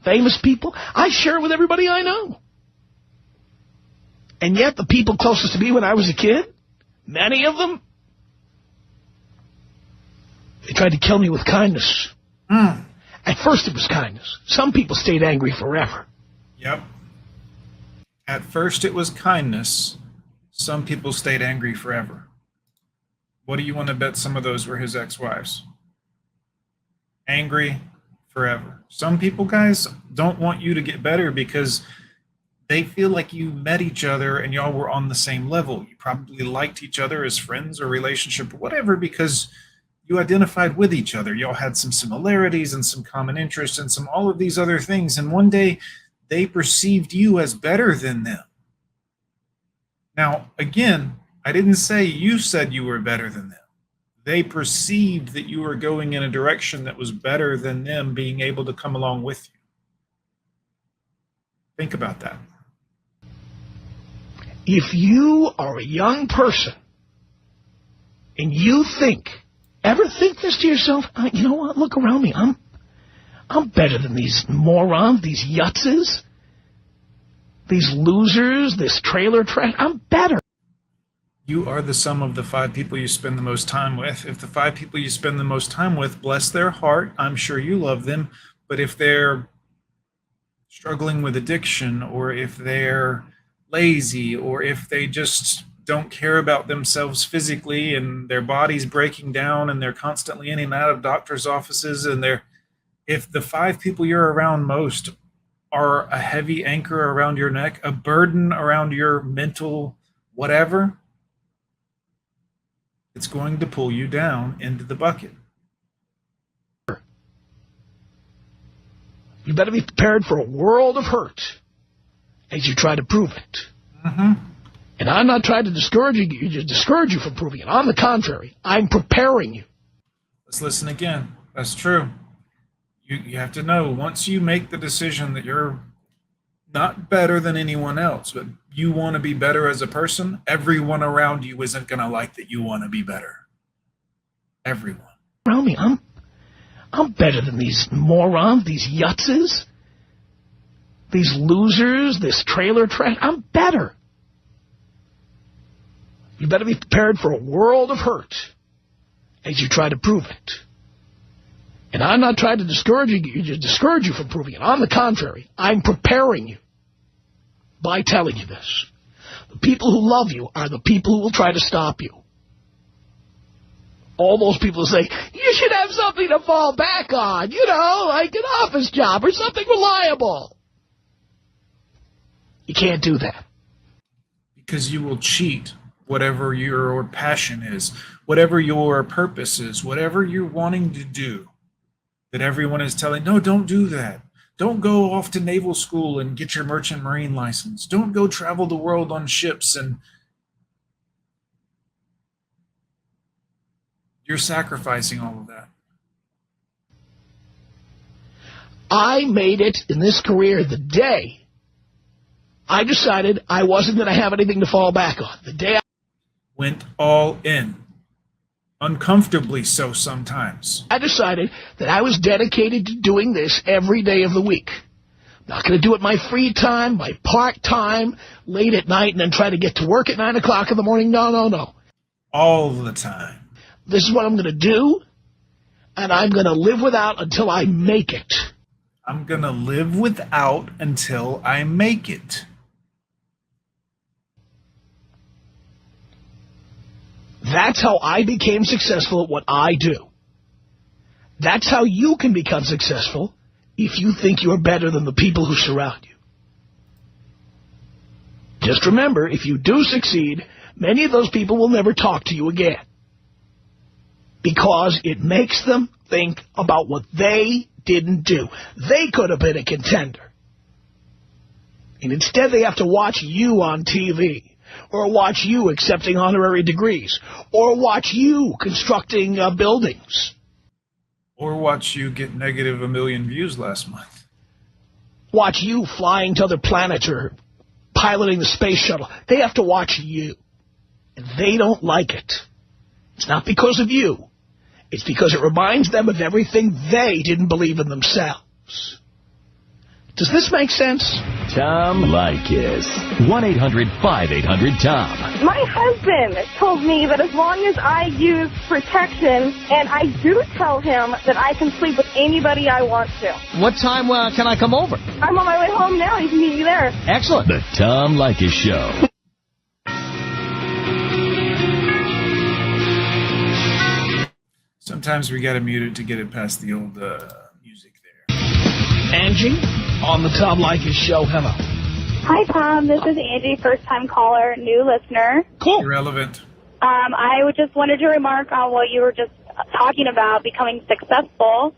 famous people. I share it with everybody I know. And yet the people closest to me when I was a kid, many of them, they tried to kill me with kindness. At first it was kindness. Some people stayed angry forever. Yep. At first it was kindness. Some people stayed angry forever. What do you want to bet some of those were his ex-wives? Angry forever. Some people, guys, don't want you to get better because they feel like you met each other and y'all were on the same level. You probably liked each other as friends or relationship or whatever because you identified with each other. Y'all had some similarities and some common interests and some all of these other things. And one day they perceived you as better than them. Now, again, I didn't say you said you were better than them. They perceived that you were going in a direction that was better than them being able to come along with you. Think about that. If you are a young person and you ever think this to yourself, you know what, look around me, I'm better than these morons, these yutzes, these losers, this trailer trash, I'm better. You are the sum of the 5 people you spend the most time with. If the 5 people you spend the most time with, bless their heart, I'm sure you love them. But if they're struggling with addiction, or if they're lazy, or if they just don't care about themselves physically, and their body's breaking down, and they're constantly in and out of doctor's offices, and if the 5 people you're around most are a heavy anchor around your neck, a burden around your mental whatever, it's going to pull you down into the bucket. You better be prepared for a world of hurt as you try to prove it. Mm-hmm. And I'm not trying to discourage you from proving it. On the contrary, I'm preparing you. Let's listen again. That's true. You have to know, once you make the decision that you're not better than anyone else, but you want to be better as a person, everyone around you isn't going to like that you want to be better. Everyone. Around me, I'm better than these morons, these yutzes, these losers, this trailer trash. I'm better. You better be prepared for a world of hurt as you try to prove it. And I'm not trying to discourage you from proving it. On the contrary, I'm preparing you by telling you this. The people who love you are the people who will try to stop you. All those people who say, you should have something to fall back on, like an office job or something reliable. You can't do that. Because you will cheat whatever your passion is, whatever your purpose is, whatever you're wanting to do. That everyone is telling, no, don't do that. Don't go off to naval school and get your merchant marine license. Don't go travel the world on ships. And you're sacrificing all of that. I made it in this career the day I decided I wasn't going to have anything to fall back on. The day I went all in. Uncomfortably so sometimes. I decided that I was dedicated to doing this every day of the week. I'm not going to do it my free time, my part-time, late at night, and then try to get to work at 9 o'clock in the morning. No. All the time. This is what I'm going to do, and I'm going to live without until I make it. I'm going to live without until I make it. That's how I became successful at what I do. That's how you can become successful if you think you're better than the people who surround you. Just remember, if you do succeed, many of those people will never talk to you again. Because it makes them think about what they didn't do. They could have been a contender. And instead they have to watch you on TV. Or watch you accepting honorary degrees. Or watch you constructing buildings. Or watch you get negative 1 million views last month. Watch you flying to other planets or piloting the space shuttle. They have to watch you. And they don't like it. It's not because of you. It's because it reminds them of everything they didn't believe in themselves. Does this make sense? Tom Leykis. 1-800-5800-TOM. My husband told me that as long as I use protection, and I do tell him that I can sleep with anybody I want to. What time can I come over? I'm on my way home now. You can meet me there. Excellent. The Tom Leykis Show. Sometimes we got to mute it to get it past the old music there. Angie, on the Tom Leykis Show. Hello. Hi, Tom. This is Angie, first-time caller, new listener. Cool. Irrelevant. I just wanted to remark on what you were just talking about, becoming successful.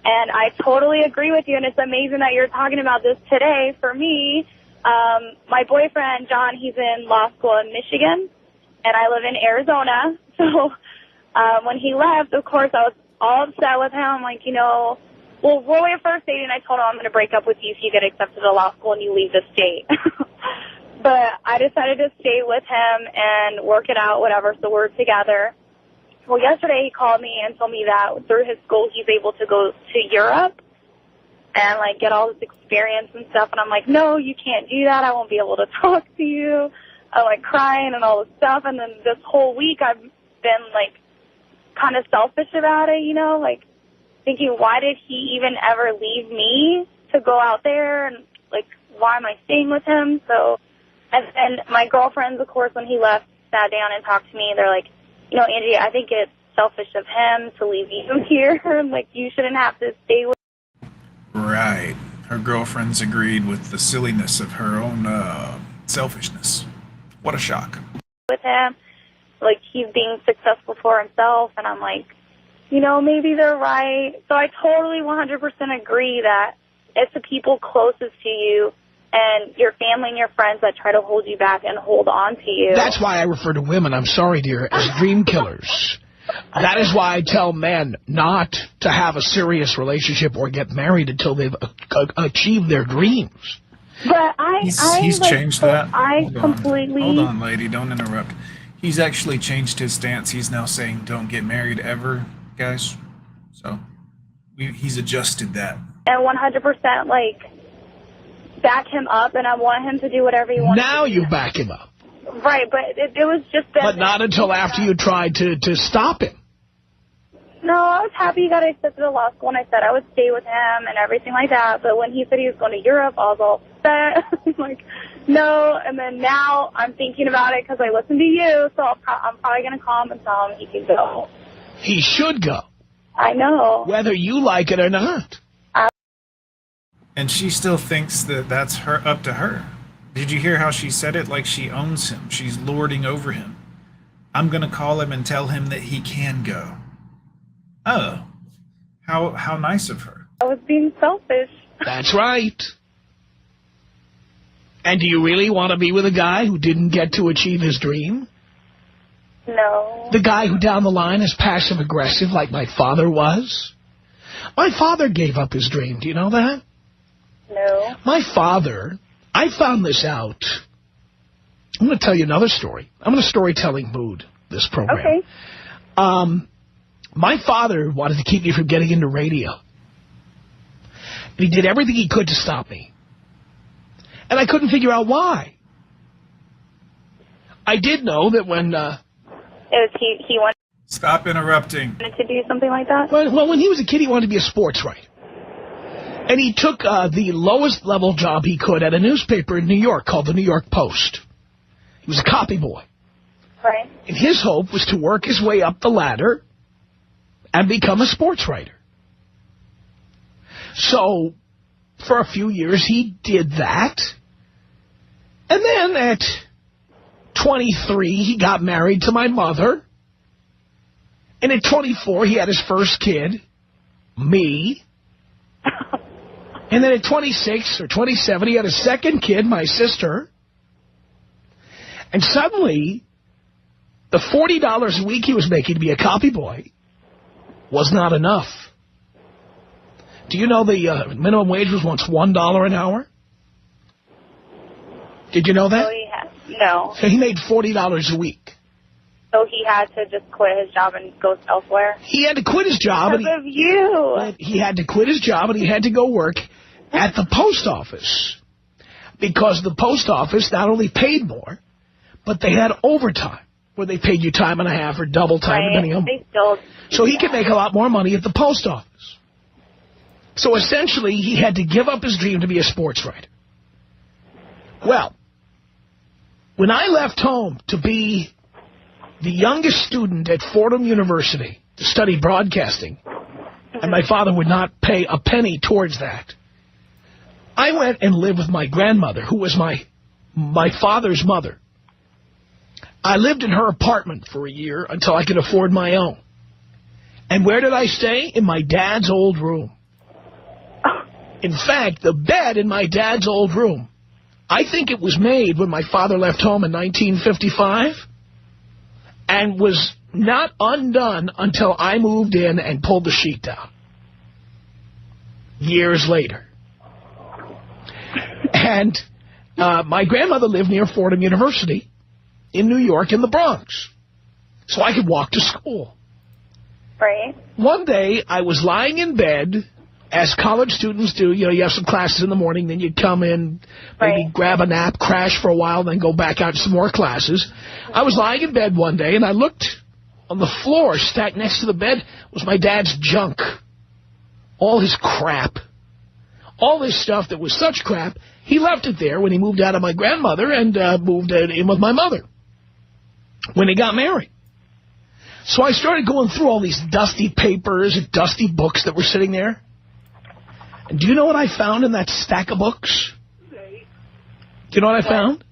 And I totally agree with you, and it's amazing that you're talking about this today. For me, my boyfriend, John, he's in law school in Michigan, and I live in Arizona. So when he left, of course, I was all upset with him, like, well, when we were first dating, I told him I'm going to break up with you if you get accepted to law school and you leave the state. But I decided to stay with him and work it out, whatever, so we're together. Well, yesterday he called me and told me that through his school he's able to go to Europe and, like, get all this experience and stuff. And I'm like, no, you can't do that. I won't be able to talk to you. I'm, like, crying and all this stuff. And then this whole week I've been, like, kind of selfish about it, like, thinking, why did he even ever leave me to go out there? And, like, why am I staying with him? So, and my girlfriends, of course, when he left, sat down and talked to me. They're like, you know, Angie, I think it's selfish of him to leave you here. Like, you shouldn't have to stay with. Right. Her girlfriends agreed with the silliness of her own selfishness. What a shock. With him, like, he's being successful for himself, and I'm like, you know, maybe they're right. So I totally 100% agree that it's the people closest to you and your family and your friends that try to hold you back and hold on to you. That's why I refer to women, I'm sorry, dear, as dream killers. That is why I tell men not to have a serious relationship or get married until they've achieved their dreams. But He's like, changed that. Hold on, lady. Don't interrupt. He's actually changed his stance. He's now saying don't get married ever, guys. So he's adjusted that. And 100%, like, back him up, and I want him to do whatever he wants to do. Now you back him up. Right, but it was just that. But not until after you tried to stop him. No, I was happy he got accepted to law school, and I said I would stay with him and everything like that. But when he said he was going to Europe, I was all upset. I'm like, no. And then now I'm thinking about it because I listened to you, so I'm probably going to call him and tell him he can go. He should go. I know. Whether you like it or not. And she still thinks that that's up to her. Did you hear how she said it? Like she owns him. She's lording over him. I'm going to call him and tell him that he can go. Oh, how nice of her. I was being selfish. That's right. And do you really want to be with a guy who didn't get to achieve his dream? No. The guy who down the line is passive-aggressive like my father was? My father gave up his dream. Do you know that? No. My father, I found this out. I'm going to tell you another story. I'm in a storytelling mood, this program. Okay. My father wanted to keep me from getting into radio. And he did everything he could to stop me. And I couldn't figure out why. I did know that when... he wanted... Stop interrupting. To do something like that? Well, when he was a kid, he wanted to be a sports writer. And he took the lowest level job he could at a newspaper in New York called the New York Post. He was a copy boy. Right. And his hope was to work his way up the ladder and become a sports writer. So, for a few years, he did that. And then at 23, he got married to my mother. And at 24, he had his first kid, me. And then at 26 or 27, he had his second kid, my sister. And suddenly, the $40 a week he was making to be a copy boy was not enough. Do you know the minimum wage was once $1 an hour? Did you know that? No. So he made $40 a week. So he had to just quit his job and go elsewhere? He had to quit his job. Because of you. He had to quit his job and he had to go work at the post office. Because the post office not only paid more, but they had overtime, where they paid you time and a half or double time, depending on... So he could make a lot more money at the post office. So essentially, he had to give up his dream to be a sports writer. Well, when I left home to be the youngest student at Fordham University to study broadcasting, and my father would not pay a penny towards that, I went and lived with my grandmother, who was my father's mother. I lived in her apartment for a year until I could afford my own. And where did I stay? In my dad's old room. In fact, the bed in my dad's old room, I think it was made when my father left home in 1955 and was not undone until I moved in and pulled the sheet down. Years later. And my grandmother lived near Fordham University in New York in the Bronx. So I could walk to school. Right. One day, I was lying in bed, as college students do. You know, you have some classes in the morning, then you come in, maybe grab a nap, crash for a while, then go back out to some more classes. I was lying in bed one day, and I looked on the floor, stacked next to the bed, was my dad's junk. All his crap. All this stuff that was such crap, he left it there when he moved out of my grandmother and moved in with my mother. when he got married. So I started going through all these dusty papers and dusty books that were sitting there. And do you know what I found in that stack of books? Do you know what I found?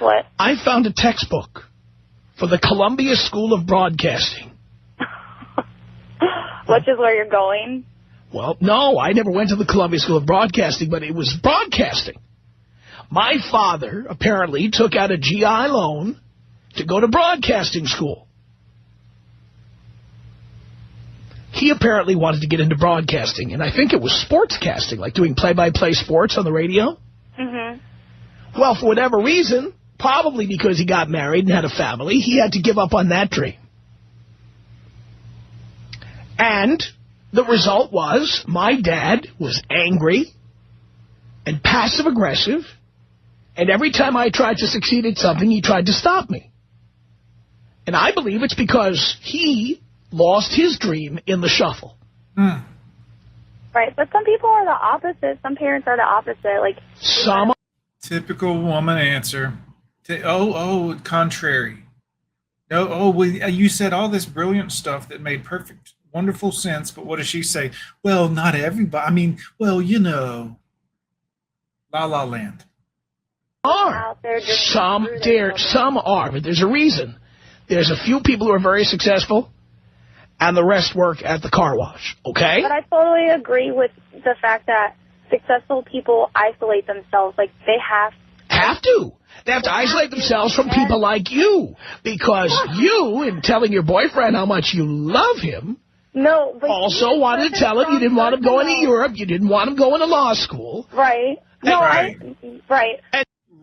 What? I found a textbook for the Columbia School of Broadcasting. Which is where you're going? Well, no, I never went to the Columbia School of Broadcasting, but it was broadcasting. My father apparently took out a GI loan to go to broadcasting school. He apparently wanted to get into broadcasting, and I think it was sportscasting, like doing play-by-play sports on the radio. Mm-hmm. Well, for whatever reason, probably because he got married and had a family, he had to give up on that dream. And the result was my dad was angry and passive-aggressive, and every time I tried to succeed at something, he tried to stop me. And I believe it's because he lost his dream in the shuffle. Mm. Right, but some people are the opposite. Some parents are the opposite. Like Some Typical woman answer. Contrary. No, well, you said all this brilliant stuff that made perfect, wonderful sense, but what does she say? Well, not everybody. I mean, well, you know, La La Land. are. Out there just Some are, but there's a reason. There's a few people who are very successful, and the rest work at the car wash, okay? But I totally agree with the fact that successful people isolate themselves. Like, they have to. They have to isolate themselves from people like you, because you, in telling your boyfriend how much you love him, but also wanted to tell him you didn't want him going to Europe, you didn't want him going to law school. Right. Right.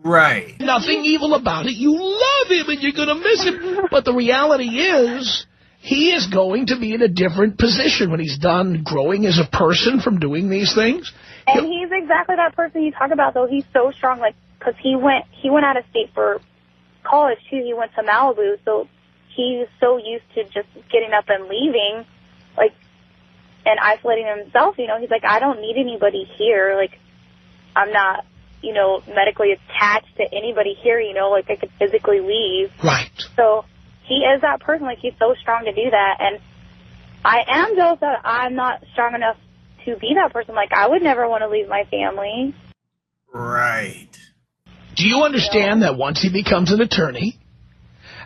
Right. Nothing evil about it. You love him and you're going to miss him. But the reality is, he is going to be in a different position when he's done growing as a person from doing these things. And he's exactly that person you talk about, though. He's so strong, like, because he went out of state for college, too. He went to Malibu, so he's so used to just getting up and leaving, like, and isolating himself, you know. He's like, I don't need anybody here. Like, I'm not, you know, medically attached to anybody here, you know, like I could physically leave. Right. So he is that person, like he's so strong to do that. And I am jealous that I'm not strong enough to be that person. Like, I would never want to leave my family. Right. Do you understand that once he becomes an attorney,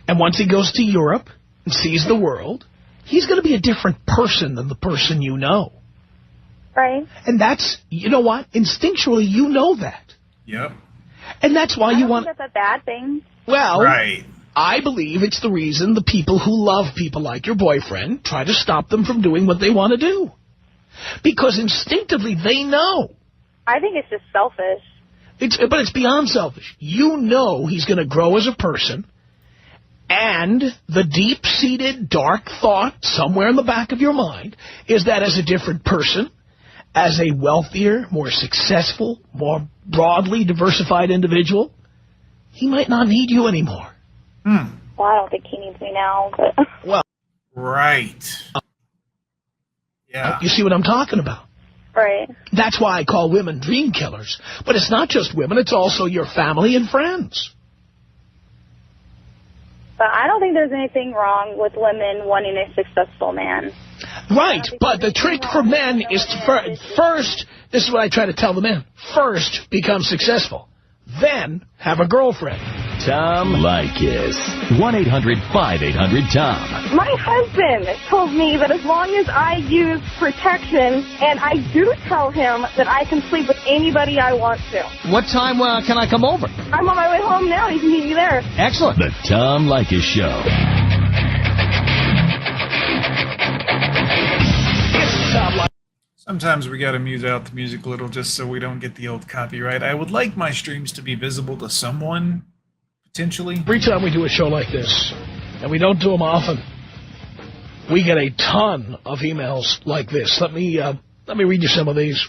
and once he goes to Europe and sees the world, he's going to be a different person than the person you know? Right. And that's, you know what? Instinctually, you know that. Yep. And that's why you want... that's a bad thing. Well, right. I believe it's the reason the people who love people like your boyfriend try to stop them from doing what they want to do. Because instinctively, they know. I think it's just selfish. But it's beyond selfish. You know he's going to grow as a person, and the deep-seated dark thought somewhere in the back of your mind is that as a different person, as a wealthier, more successful, more broadly diversified individual, he might not need you anymore. Well, I don't think he needs me now, but... Well, right. Yeah. You see what I'm talking about? Right. That's why I call women dream killers. But it's not just women, it's also your family and friends. But I don't think there's anything wrong with women wanting a successful man. Right, but the trick for men is to first, this is what I try to tell the men, first become successful, then have a girlfriend. Tom Leykis. 1-800-5800-TOM. My husband told me that as long as I use protection, and I do tell him that I can sleep with anybody I want to. What time can I come over? I'm on my way home now. You can meet me there. Excellent. The Tom Leykis Show. Sometimes we got to mute out the music a little just so we don't get the old copyright. I would like my streams to be visible to someone, potentially. Every time we do a show like this, and we don't do them often, we get a ton of emails like this. Let me read you some of these.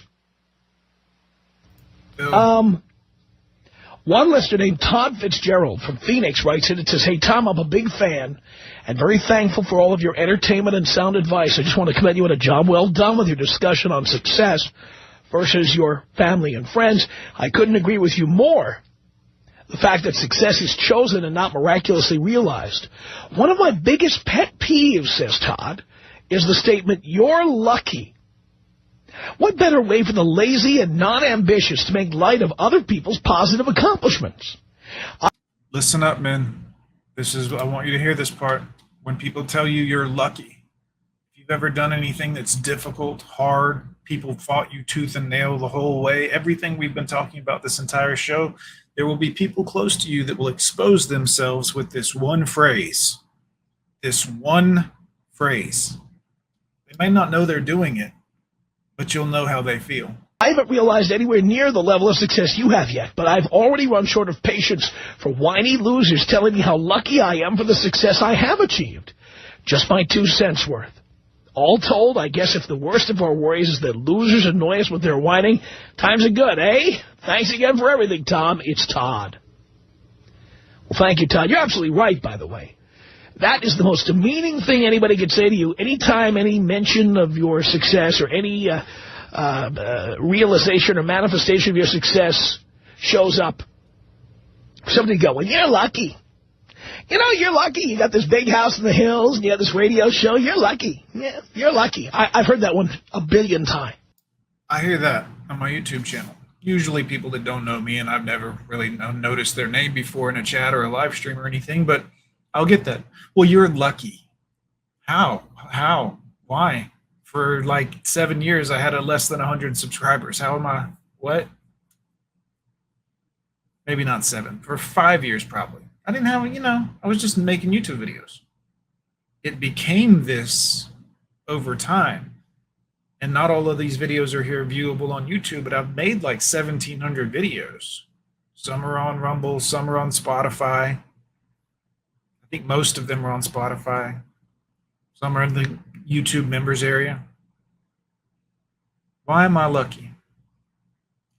One listener named Todd Fitzgerald from Phoenix writes in. It says, "Hey, Tom, I'm a big fan and very thankful for all of your entertainment and sound advice. I just want to commend you on a job well done with your discussion on success versus your family and friends. I couldn't agree with you more The fact that success is chosen and not miraculously realized. One of my biggest pet peeves, says Todd, is the statement, "You're lucky." What better way for the lazy and non-ambitious to make light of other people's positive accomplishments? Listen up, men. I want you to hear this part. When people tell you you're lucky, if you've ever done anything that's difficult, hard, people fought you tooth and nail the whole way, everything we've been talking about this entire show, there will be people close to you that will expose themselves with this one phrase. This one phrase. They may not know they're doing it, but you'll know how they feel. I haven't realized anywhere near the level of success you have yet, but I've already run short of patience for whiny losers telling me how lucky I am for the success I have achieved. Just my 2 cents worth. All told, I guess if the worst of our worries is that losers annoy us with their whining, times are good, eh? Thanks again for everything, Tom. It's Todd. Well, thank you, Todd. You're absolutely right, by the way. That is the most demeaning thing anybody could say to you. Anytime any mention of your success or any realization or manifestation of your success shows up, somebody going, "You're lucky. You know, you're lucky. You got this big house in the hills and you have this radio show. You're lucky. Yeah, you're lucky." I've heard that one 1 billion times. I hear that on my YouTube channel. Usually people that don't know me, and I've never really noticed their name before in a chat or a live stream or anything, but I'll get that. Well, you're lucky. How? Why? For like 7 years, I had less than 100 subscribers. How am I? What? Maybe not 7. For 5 years, probably. I didn't have, I was just making YouTube videos. It became this over time. And not all of these videos are here viewable on YouTube, but I've made like 1,700 videos. Some are on Rumble, some are on Spotify. I think most of them are on Spotify. Some are in the YouTube members area. Why am I lucky?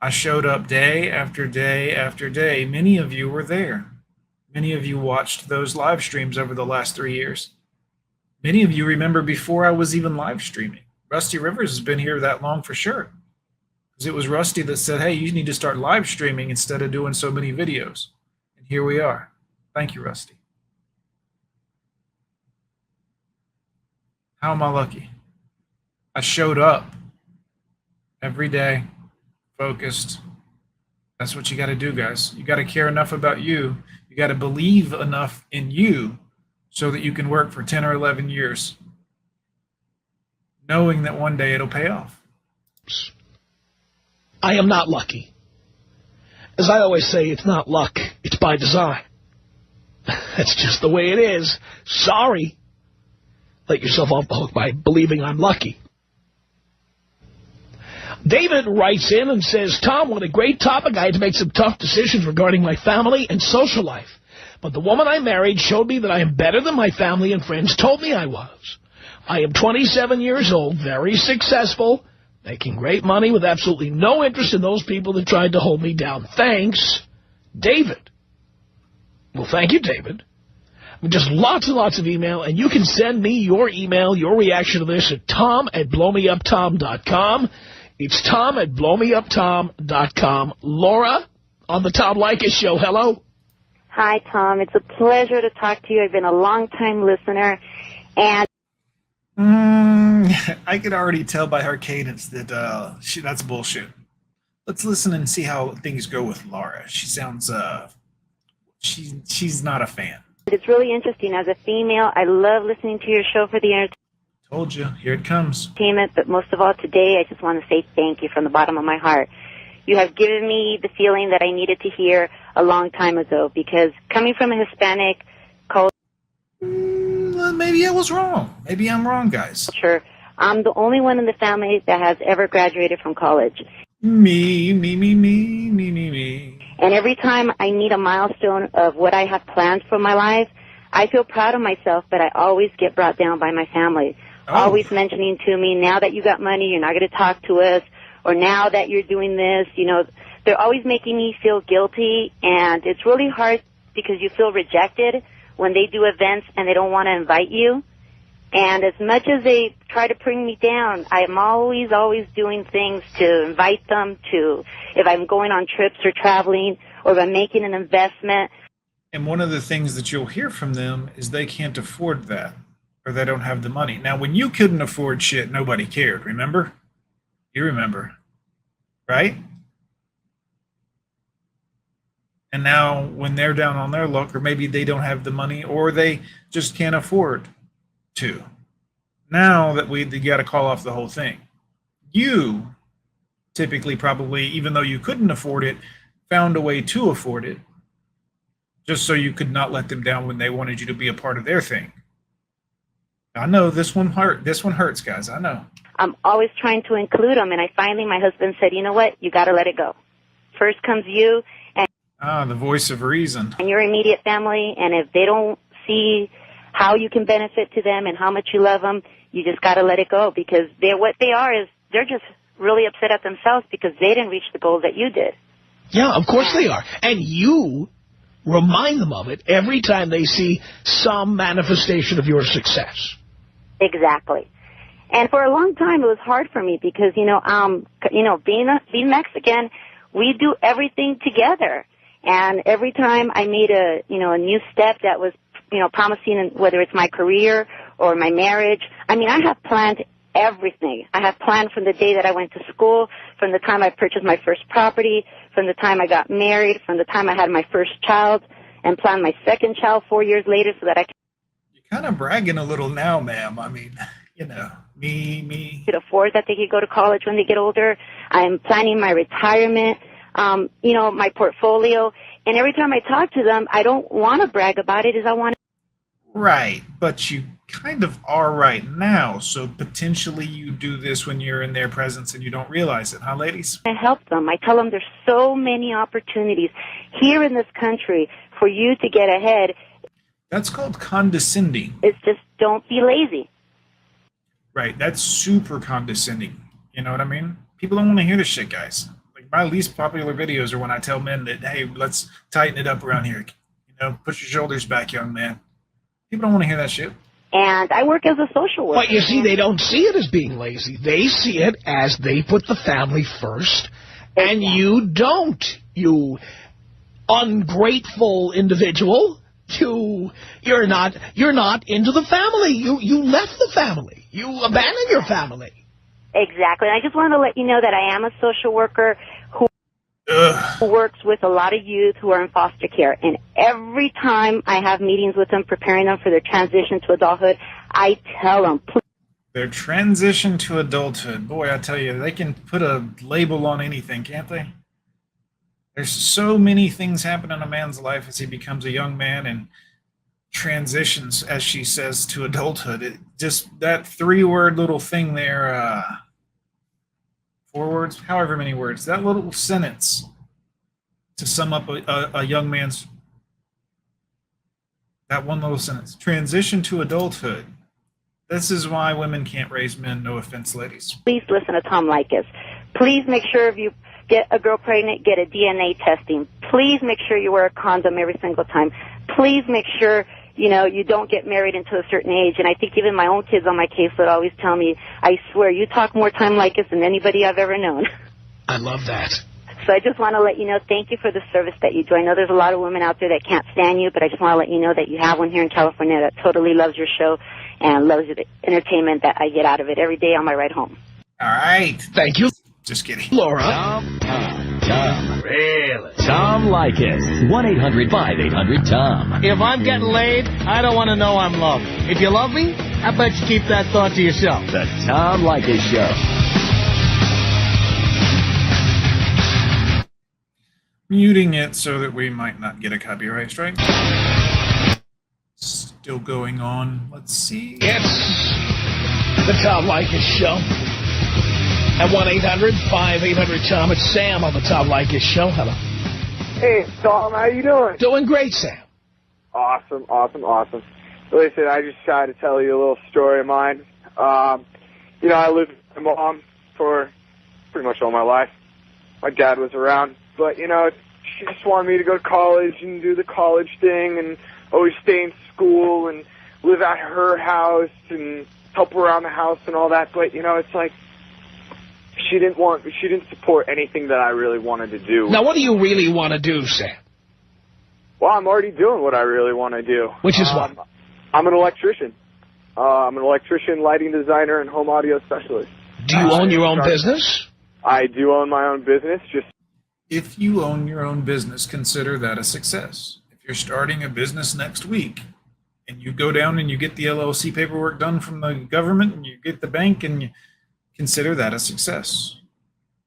I showed up day after day after day. Many of you were there. Many of you watched those live streams over the last 3 years. Many of you remember before I was even live streaming. Rusty Rivers has been here that long for sure. Because it was Rusty that said, "Hey, you need to start live streaming instead of doing so many videos." And here we are. Thank you, Rusty. How am I lucky? I showed up every day, focused. That's what you got to do, guys. You got to care enough about you. You got to believe enough in you so that you can work for 10 or 11 years, knowing that one day it'll pay off. I am not lucky. As I always say, it's not luck. It's by design. That's just the way it is. Sorry. Let yourself off the hook by believing I'm lucky. David writes in and says, "Tom, what a great topic. I had to make some tough decisions regarding my family and social life. But the woman I married showed me that I am better than my family and friends told me I was. I am 27 years old, very successful, making great money with absolutely no interest in those people that tried to hold me down. Thanks, David." Well, thank you, David. Just lots and lots of email, and you can send me your email, your reaction to this at tom@blowmeuptom.com. It's tom@blowmeuptom.com. Laura on the Tom Leykis Show. Hello. Hi, Tom. It's a pleasure to talk to you. I've been a long-time listener, and I could already tell by her cadence that that's bullshit. Let's listen and see how things go with Laura. She sounds she's not a fan. It's really interesting. As a female, I love listening to your show for the entertainment. Told you. Here it comes. But most of all, today, I just want to say thank you from the bottom of my heart. You have given me the feeling that I needed to hear a long time ago, because coming from a Hispanic culture, maybe I was wrong. Maybe I'm wrong, guys. I'm the only one in the family that has ever graduated from college. Me. And every time I meet a milestone of what I have planned for my life, I feel proud of myself, but I always get brought down by my family. Always mentioning to me, now that you got money, you're not going to talk to us, or now that you're doing this, they're always making me feel guilty, and it's really hard because you feel rejected when they do events and they don't want to invite you. And as much as they try to bring me down, I'm always doing things to invite them to, if I'm going on trips or traveling, or by making an investment. And one of the things that you'll hear from them is they can't afford that, or they don't have the money. Now, when you couldn't afford shit, nobody cared, remember? You remember, right? And now when they're down on their luck, or maybe they don't have the money, or they just can't afford to, now that you got to call off the whole thing. You typically, probably, even though you couldn't afford it, found a way to afford it, just so you could not let them down when they wanted you to be a part of their thing. I know this one hurts, guys. I know. I'm always trying to include them, and my husband said, you know what, you got to let it go. First comes you and the voice of reason. And your immediate family, and if they don't see how you can benefit to them and how much you love them, you just got to let it go, because they're just really upset at themselves because they didn't reach the goals that you did. Yeah, of course they are. And you remind them of it every time they see some manifestation of your success. Exactly. And for a long time, it was hard for me because, being Mexican, we do everything together. And every time I made a new step that was, promising, whether it's my career or my marriage, I have planned everything. I have planned from the day that I went to school, from the time I purchased my first property, from the time I got married, from the time I had my first child, and planned my second child 4 years later so that I You're kind of bragging a little now, ma'am. Me. could afford that they could go to college when they get older. I'm planning my retirement, my portfolio. And every time I talk to them, I don't want to brag about it, I want to. Right, but you kind of are right now, so potentially you do this when you're in their presence and you don't realize it, huh, ladies? I help them. I tell them there's so many opportunities here in this country for you to get ahead. That's called condescending. It's just don't be lazy. Right, that's super condescending. You know what I mean? People don't want to hear this shit, guys. Like, my least popular videos are when I tell men that, hey, let's tighten it up around here. Put your shoulders back, young man. People don't want to hear that shit. And I work as a social worker. But you see, they don't see it as being lazy. They see it as they put the family first, and you don't. You ungrateful individual. You're not into the family. You left the family. You abandoned your family. Exactly. I just wanted to let you know that I am a social worker who works with a lot of youth who are in foster care. And every time I have meetings with them, preparing them for their transition to adulthood, I tell them, please. Their transition to adulthood. Boy, I tell you, they can put a label on anything, can't they? There's so many things happen in a man's life as he becomes a young man and transitions, as she says, to adulthood. It just, that 3-word little thing there, 4 words, however many words, that little sentence to sum up a young man's, that one little sentence, transition to adulthood. This is why women can't raise men. No offense, ladies. Please listen to Tom Leykis. Please make sure if you get a girl pregnant, get a DNA testing. Please make sure you wear a condom every single time. Please make sure, you don't get married until a certain age. And I think even my own kids on my caseload always tell me, I swear, you talk more Tom Leykis than anybody I've ever known. I love that. So I just want to let you know, thank you for the service that you do. I know there's a lot of women out there that can't stand you, but I just want to let you know that you have one here in California that totally loves your show and loves the entertainment that I get out of it every day on my ride home. All right. Thank you. Just kidding. Laura. Tom. Really? Tom Leykis. 1-800-5800-TOM. If I'm getting laid, I don't want to know I'm loved. If you love me, I bet you keep that thought to yourself. The Tom Leykis Show. Muting it so that we might not get a copyright strike. Still going on. Let's see. It's the Tom Leykis Show. At 1-800-5800-TOM. It's Sam on the Tom Leykis Show. Hello. Hey, Tom, how you doing? Doing great, Sam. Awesome. Listen, I just tried to tell you a little story of mine. I lived with my mom for pretty much all my life. My dad was around, but, she just wanted me to go to college and do the college thing and always stay in school and live at her house and help around the house and all that. But, it's like, she didn't support anything that I really wanted to do. Now, what do you really want to do, Sam? Well, I'm already doing what I really want to do. Which is what? I'm an electrician. I'm an electrician, lighting designer, and home audio specialist. Do you own your own business? I do own my own business. If you own your own business, consider that a success. If you're starting a business next week and you go down and you get the LLC paperwork done from the government and you get the bank, and you consider that a success.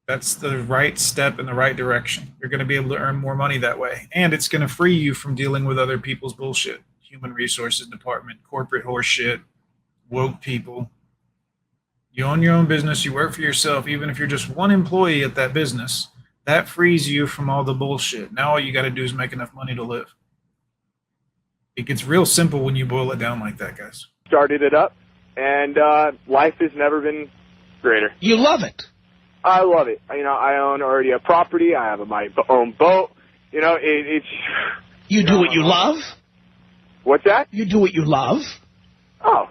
That's the right step in the right direction. You're going to be able to earn more money that way. And it's going to free you from dealing with other people's bullshit. Human resources department, corporate horse shit, woke people. You own your own business. You work for yourself. Even if you're just one employee at that business, that frees you from all the bullshit. Now all you got to do is make enough money to live. It gets real simple when you boil it down like that, guys. Started it up, and life has never been greater. You love it. I love it. You know, I own already a property. I have my own boat. You know, it's... You do what you love? What's that? You do what you love? Oh,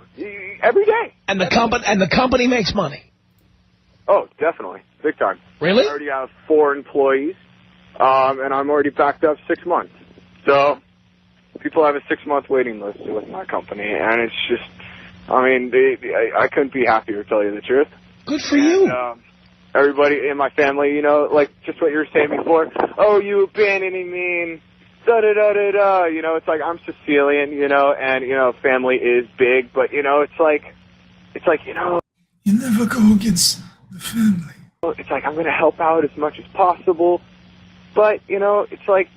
every day. And the company makes money? Oh, definitely. Big time. Really? I already have 4 employees, and I'm already backed up 6 months. So people have a 6-month waiting list with my company, and it's just, I mean, I couldn't be happier, to tell you the truth. Good for you. Everybody in my family, you know, like just what you were saying before, oh, you abandoning me, and da-da-da-da-da, you know, it's like I'm Sicilian, you know, and, you know, family is big, but, you know, it's like, you know. You never go against the family. It's like I'm going to help out as much as possible, but, you know, it's like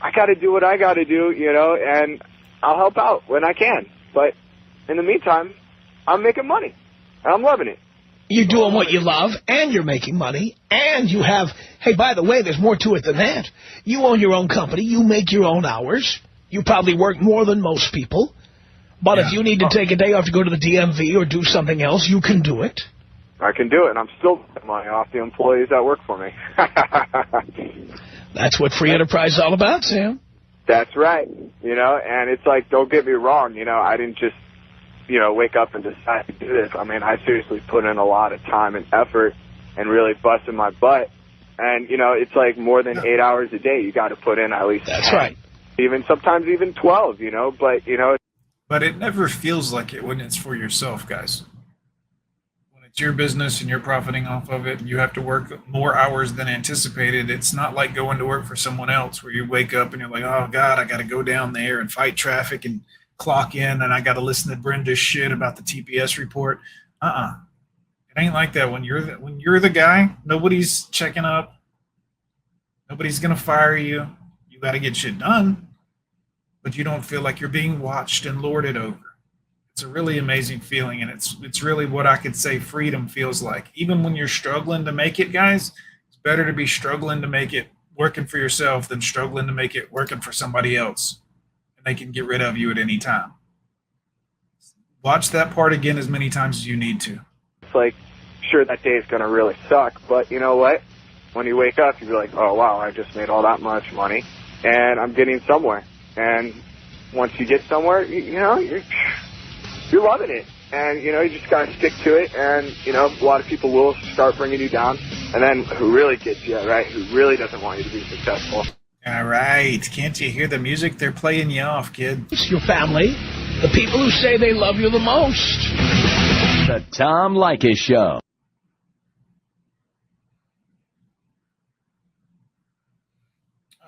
I got to do what I got to do, you know, and I'll help out when I can. But in the meantime, I'm making money, and I'm loving it. You're doing what you love, and you're making money, and you have, hey, by the way, there's more to it than that. You own your own company. You make your own hours. You probably work more than most people. But if you need to take a day off to go to the DMV or do something else, you can do it. I can do it, and I'm still getting money off the employees that work for me. That's what free enterprise is all about, Sam. That's right. You know, and it's like, don't get me wrong, you know, I didn't just, you know, wake up and decide to do this. I mean, I seriously put in a lot of time and effort and really busted my butt. And, you know, it's like more than 8 hours a day you got to put in at least. That's 10, right. Sometimes even 12, you know, but, you know. But it never feels like it when it's for yourself, guys. When it's your business and you're profiting off of it and you have to work more hours than anticipated, it's not like going to work for someone else where you wake up and you're like, oh, God, I got to go down there and fight traffic and clock in, and I got to listen to Brenda's shit about the TPS report. It ain't like that. When you're the guy, nobody's checking up. Nobody's going to fire you. You got to get shit done, but you don't feel like you're being watched and lorded over. It's a really amazing feeling, and it's really what I could say freedom feels like. Even when you're struggling to make it, guys, it's better to be struggling to make it working for yourself than struggling to make it working for somebody else. And they can get rid of you at any time. Watch that part again as many times as you need to. It's like, sure, that day is going to really suck, but you know what? When you wake up, you're like, oh, wow, I just made all that much money, and I'm getting somewhere. And once you get somewhere, you know, you're loving it. And, you know, you just got to stick to it, and, you know, a lot of people will start bringing you down, and then who really gets you, right, who really doesn't want you to be successful. All right. Can't you hear the music? They're playing you off, kid. It's your family, the people who say they love you the most. The Tom Leykis Show.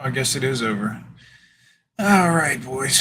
I guess it is over. All right, boys.